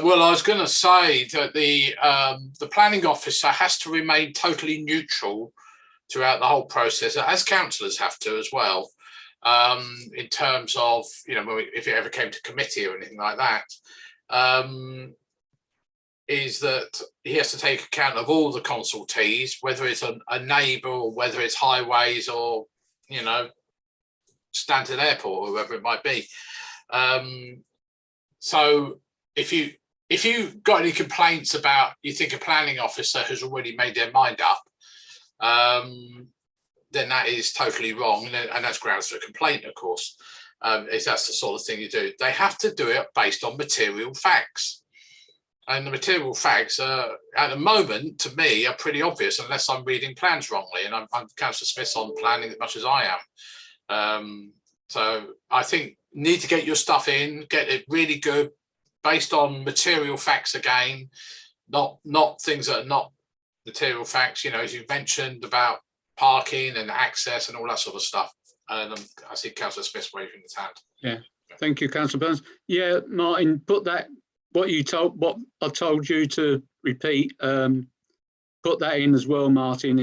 Well, I was going to say that the planning officer has to remain totally neutral throughout the whole process, as councillors have to as well, in terms of, if it ever came to committee or anything like that, is that he has to take account of all the consultees, whether it's a neighbour or whether it's Highways or, Stanton Airport or whoever it might be. So if you've got any complaints about, you think a planning officer has already made their mind up, then that is totally wrong, and that's grounds for a complaint, of course. If that's the sort of thing you do. They have to do it based on material facts. And the material facts are, at the moment, to me, are pretty obvious, unless I'm reading plans wrongly. And I'm Councillor Smith's on planning as much as I am. So I think need to get your stuff in, get it really good, based on material facts again, not things that are not material facts, as you mentioned about parking and access and all that sort of stuff. And I see Councillor Smith waving his hand. Yeah, thank you, Councillor Burns. Yeah, Martin, put that, what I told you to repeat, put that in as well, Martin.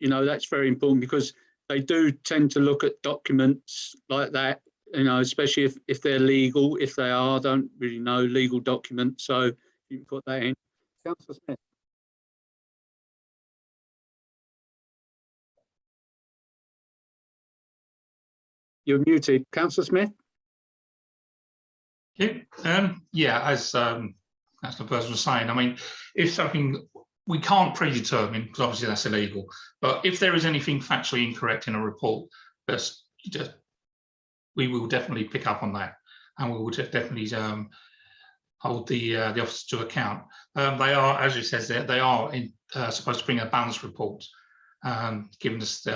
That's very important, because they do tend to look at documents like that, especially if they're legal. If they are, I don't really know legal documents, so you can put that in. Councillor Smith. You're muted, Councillor Smith. Yeah, as Councillor Burns was saying, I mean, if something we can't predetermine, because obviously that's illegal, but if there is anything factually incorrect in a report, we will definitely pick up on that, and we will definitely hold the officer to account. They are, as it says there, they are supposed to bring a balanced report, giving us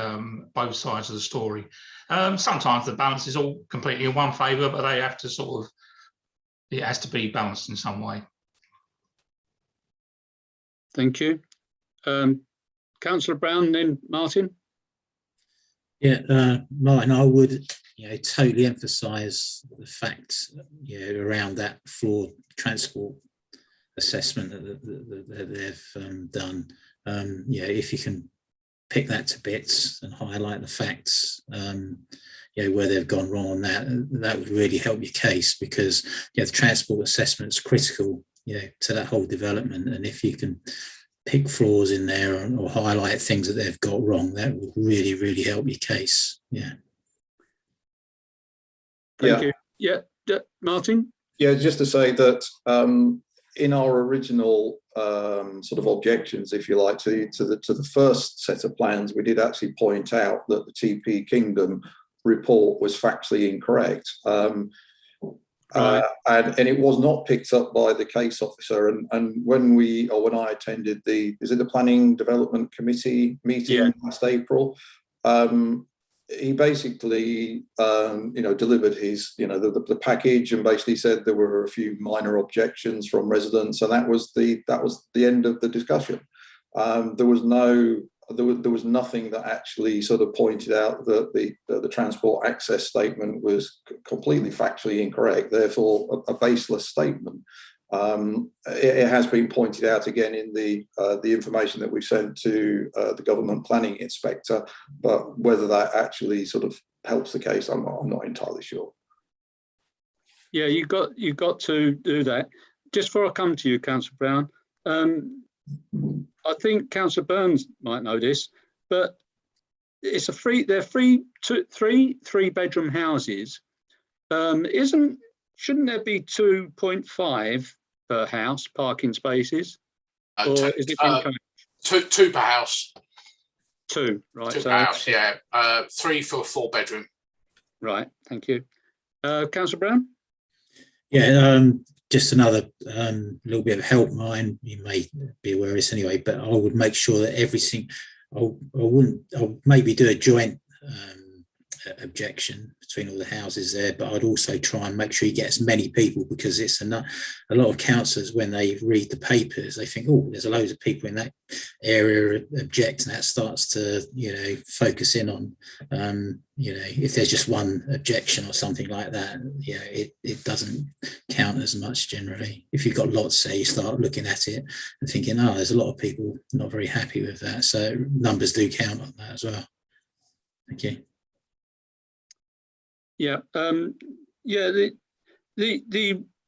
both sides of the story. Sometimes the balance is all completely in one favour, but they have to it has to be balanced in some way. Thank you. Councillor Brown, then Martin. Yeah, Martin, I would totally emphasise the facts around that floor transport assessment that they've done. If you can pick that to bits and highlight the facts, where they've gone wrong on that would really help your case, because the transport assessment is critical to that whole development, and if you can pick flaws in there or highlight things that they've got wrong, that will really, really help your case. Thank you. Yeah, Martin. Yeah, just to say that in our original sort of objections, if you like, to the first set of plans, we did actually point out that the TP Kingdom report was factually incorrect. and it was not picked up by the case officer. And when I attended the Planning Development Committee meeting last April, he basically, delivered his, the package, and basically said there were a few minor objections from residents, and that was the end of the discussion. There was nothing that actually sort of pointed out that the transport access statement was completely factually incorrect, therefore a baseless statement. It has been pointed out again in the information that we've sent to the government planning inspector, but whether that actually sort of helps the case, I'm not entirely sure. Yeah, you got to do that. Just before I come to you, Councillor Brown, I think Councillor Burns might know this, but it's they're three 3-bedroom houses. Shouldn't there be 2.5 per house parking spaces? Or is it two per house? Two, right? Two per house, yeah. 3 for a 4-bedroom. Right, thank you. Councillor Brown? Yeah, just another little bit of help mine. You may be aware of this anyway, but I would make sure that everything, I'll maybe do a joint objection between all the houses there, but I'd also try and make sure you get as many people, because it's a lot of councillors, when they read the papers, they think, oh, there's a load of people in that area object, and that starts to focus in on if there's just one objection or something like that, it doesn't count as much generally. If you've got lots, say, you start looking at it and thinking, oh, there's a lot of people not very happy with that, so numbers do count on that as well. Thank you. Yeah, the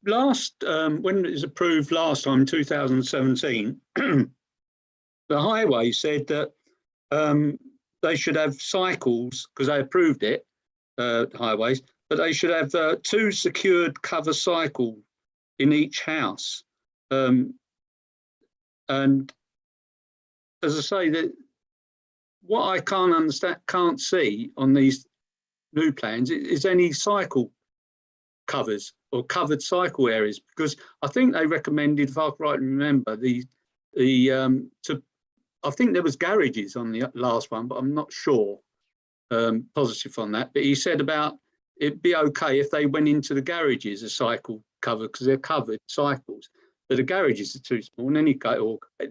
last when it was approved last time, 2017, the highway said that they should have cycles, because they approved it, highways, but they should have 2 secured cover cycle in each house. And as I say, that what I can't see on these new plans is any cycle covers or covered cycle areas, because I think they recommended, if I rightly remember, I think there was garages on the last one, but I'm not sure positive on that. But he said about it'd be okay if they went into the garages a cycle cover, because they're covered cycles, but the garages are too small. And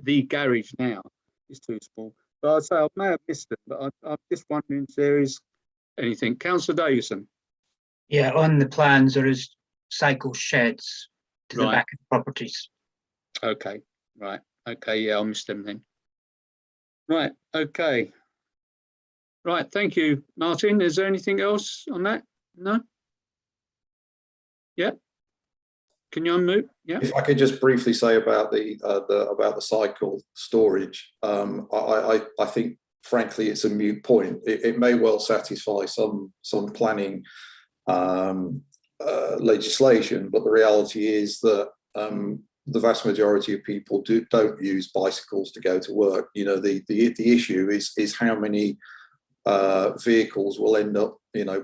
the garage now is too small. But I'd say I may have missed it, but I'm just wondering if there is anything. Councillor Davison? Yeah, on the plans there is cycle sheds to the back of properties. Okay, right. Okay, yeah, I missed them then. Right, okay. Right, thank you, Martin. Is there anything else on that? No? Yeah. Can you unmute? Yeah. If I could just briefly say about the cycle storage, I think, frankly, it's a moot point. It may well satisfy some planning legislation, but the reality is that the vast majority of people don't use bicycles to go to work. The issue is how many vehicles will end up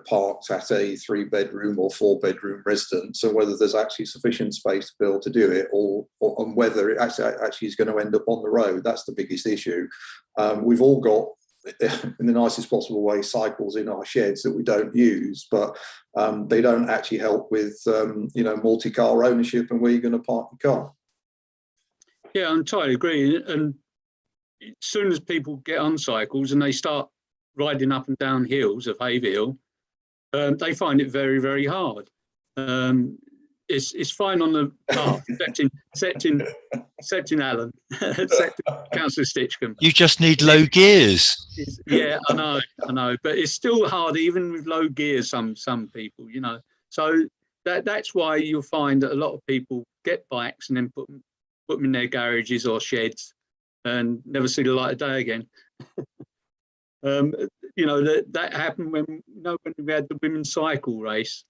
parked at a 3-bedroom or 4-bedroom residence, and whether there's actually sufficient space to be able to do it, or whether it actually is going to end up on the road. That's the biggest issue. We've all got, in the nicest possible way, cycles in our sheds that we don't use, but they don't actually help with multi-car ownership and where you're going to park your car. Yeah, I entirely agree. And as soon as people get on cycles and they start riding up and down hills of Haverhill, they find it very, very hard. It's fine on the path, excepting Alan, excepting Councillor Stitchcombe. You just need low gears. Yeah, I know, but it's still hard even with low gears. Some people, So that's why you'll find that a lot of people get bikes and then put them in their garages or sheds and never see the light of day again. That happened when we had the women's cycle race.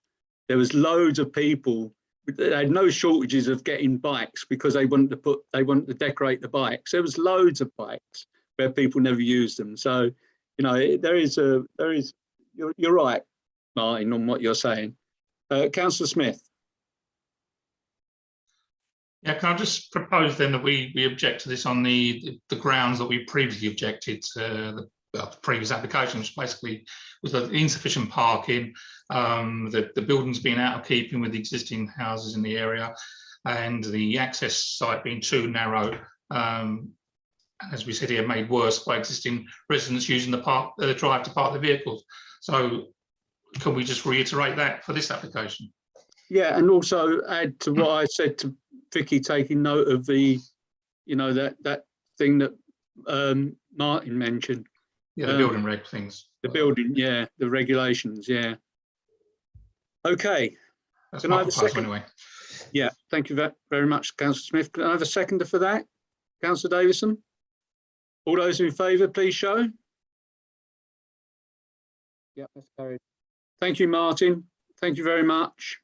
There was loads of people. They had no shortages of getting bikes because they wanted to decorate the bikes. There was loads of bikes where people never used them. So, you're right, Martin, on what you're saying. Councillor Smith. Yeah, can I just propose then that we object to this on the grounds that we previously objected to the previous application, which basically was the insufficient parking, the buildings being out of keeping with the existing houses in the area, and the access site being too narrow, as we said here, made worse by existing residents using the drive to park their vehicles. So can we just reiterate that for this application? Yeah, and also add to what I said to Vicky, taking note of the, that thing that Martin mentioned. Yeah, the building reg things. The building, yeah, the regulations, yeah. Okay. That's Can my I have a proposal second? anyway. Yeah, thank you very much, Councillor Smith. Can I have a seconder for that? Councillor Davison? All those in favour, please show. Yeah, that's carried. Thank you, Martin. Thank you very much.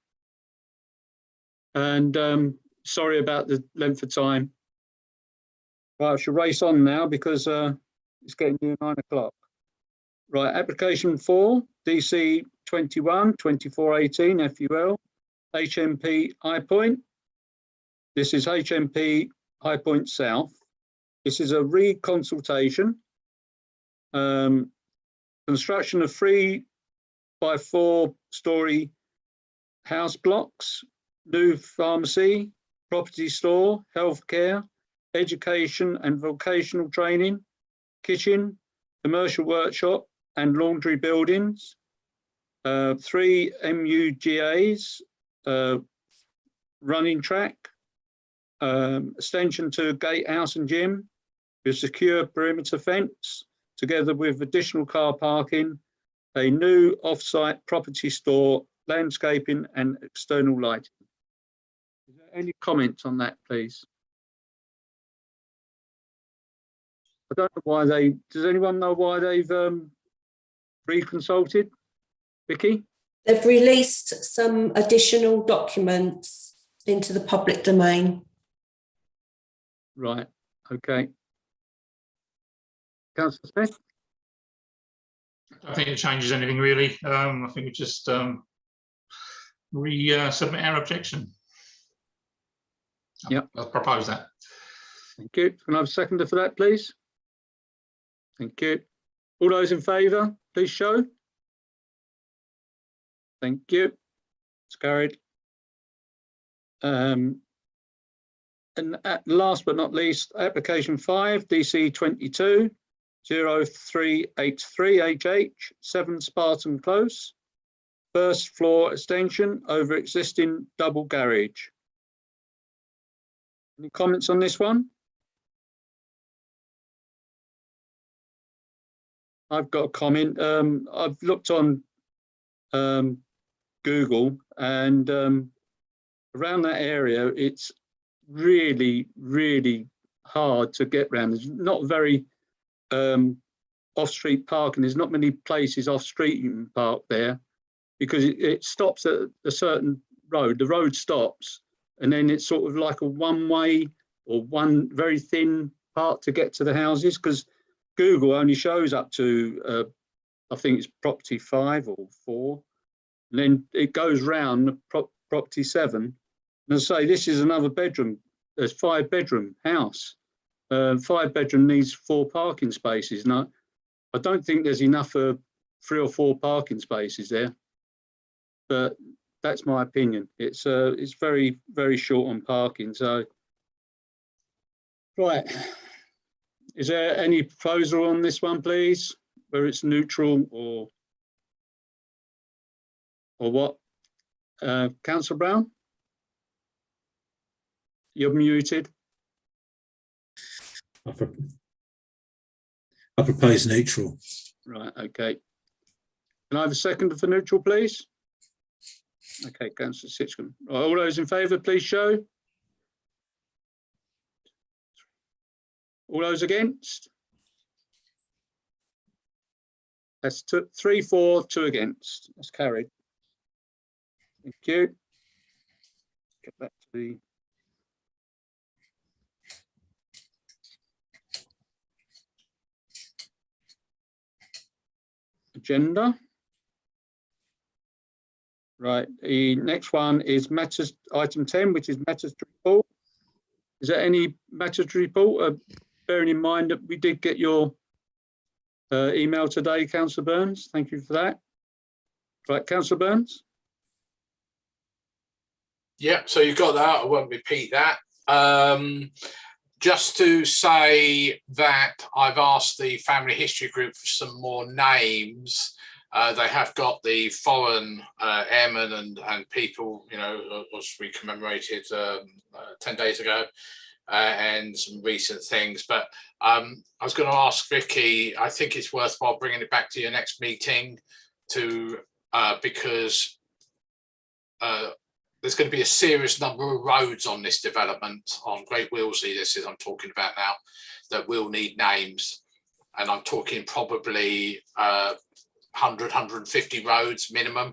And sorry about the length of time. Right, I should race on now because it's getting near 9 o'clock. Right, application 4, DC 21 2418 FUL, HMP High Point. This is HMP High Point South. This is a reconsultation. Construction of 3 by 4 story house blocks, new pharmacy, property store, healthcare, education and vocational training, kitchen, commercial workshop and laundry buildings, 3 MUGAs, running track, extension to gatehouse and gym with secure perimeter fence, together with additional car parking, a new off-site property store, landscaping and external lighting. Is there any comments on that, please? I don't know why does anyone know why they've reconsulted? Vicky? They've released some additional documents into the public domain. Right, okay. Councillor Smith? I think it changes anything really. I think we just resubmit our objection. Yep. I'll propose that. Thank you. Can I have a seconder for that, please? Thank you. All those in favour, please show. Thank you. It's carried. And last but not least, application 5, DC 22 0383 HH, 7 Spartan Close, first floor extension over existing double garage. Any comments on this one? I've got a comment. I've looked on Google, and around that area, it's really, really hard to get around. There's not very off-street parking. There's not many places off-street you can park there, because it stops at a certain road. The road stops, and then it's sort of like a one-way or one very thin part to get to the houses, because Google only shows up to, I think it's property 5 or 4, and then it goes round property 7. And I say, this is another bedroom. There's 5-bedroom house. 5-bedroom needs 4 parking spaces. No, I don't think there's enough for 3 or 4 parking spaces there. But that's my opinion. It's very, very short on parking. So, right. Is there any proposal on this one, please? Whether it's neutral or what? Councillor Brown? You're muted. I propose neutral. Right, okay. Can I have a second for neutral, please? Okay, Councillor Sitcombe. All those in favour, please show. All those against? That's 3, 4, 2 against. That's carried. Thank you. Get back to the agenda. Right, the next one is matters item 10, which is matters to report. Is there any matter to report? Bearing in mind that we did get your email today, Councillor Burns. Thank you for that. Right, Councillor Burns. Yeah, so you've got that. I won't repeat that. Just to say that I've asked the family history group for some more names. They have got the foreign airmen and people, you know, as we commemorated 10 days ago, and some recent things. But I was going to ask Vicky, I think it's worthwhile bringing it back to your next meeting to because there's going to be a serious number of roads on this development on Great Willesey, this is I'm talking about now, that will need names. And I'm talking probably 100, 150 roads minimum.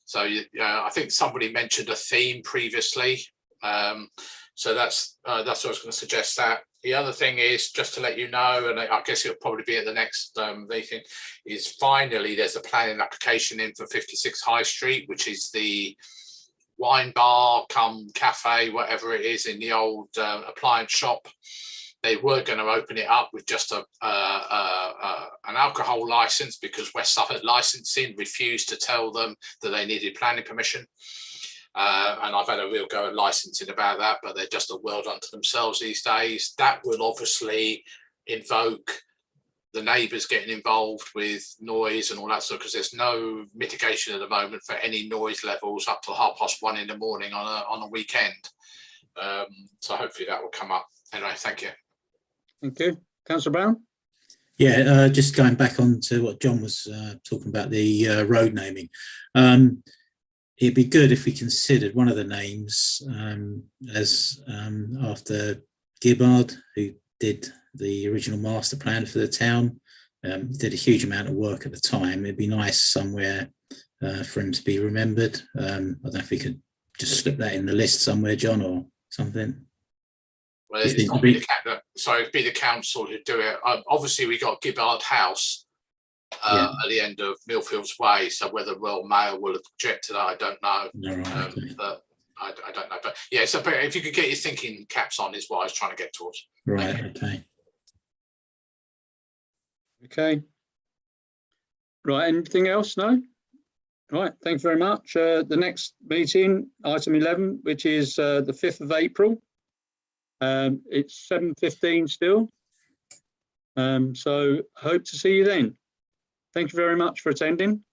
So I think somebody mentioned a theme previously. So that's what I was going to suggest that. The other thing is, just to let you know, and I guess it'll probably be at the next meeting, is finally there's a planning application in for 56 High Street, which is the wine bar cum cafe, whatever it is, in the old appliance shop. They were going to open it up with just an alcohol license because West Suffolk licensing refused to tell them that they needed planning permission. And I've had a real go at licensing about that, but they're just a world unto themselves these days. That will obviously invoke the neighbours getting involved with noise and all that stuff, because there's no mitigation at the moment for any noise levels up to 1:30 in the morning on a weekend. So hopefully that will come up. Anyway, thank you. Thank you. Councillor Brown? Yeah, just going back on to what John was talking about, the road naming. It'd be good if we considered one of the names as after Gibbard, who did the original master plan for the town. Did a huge amount of work at the time. It'd be nice somewhere for him to be remembered. I don't know if we could just slip that in the list somewhere, John, or something. Well, it's not be it'd be the council who do it. Obviously, we got Gibbard House at the end of Millfields Way. So whether Royal Mail will object to that, I don't know. But I don't know. But yeah, so if you could get your thinking caps on, is what I was trying to get towards. Right. Okay. Okay. Right. Anything else? No. Right. Thank you very much. The next meeting, item 11, which is the 5th of April. It's 7:15 still. So hope to see you then. Thank you very much for attending.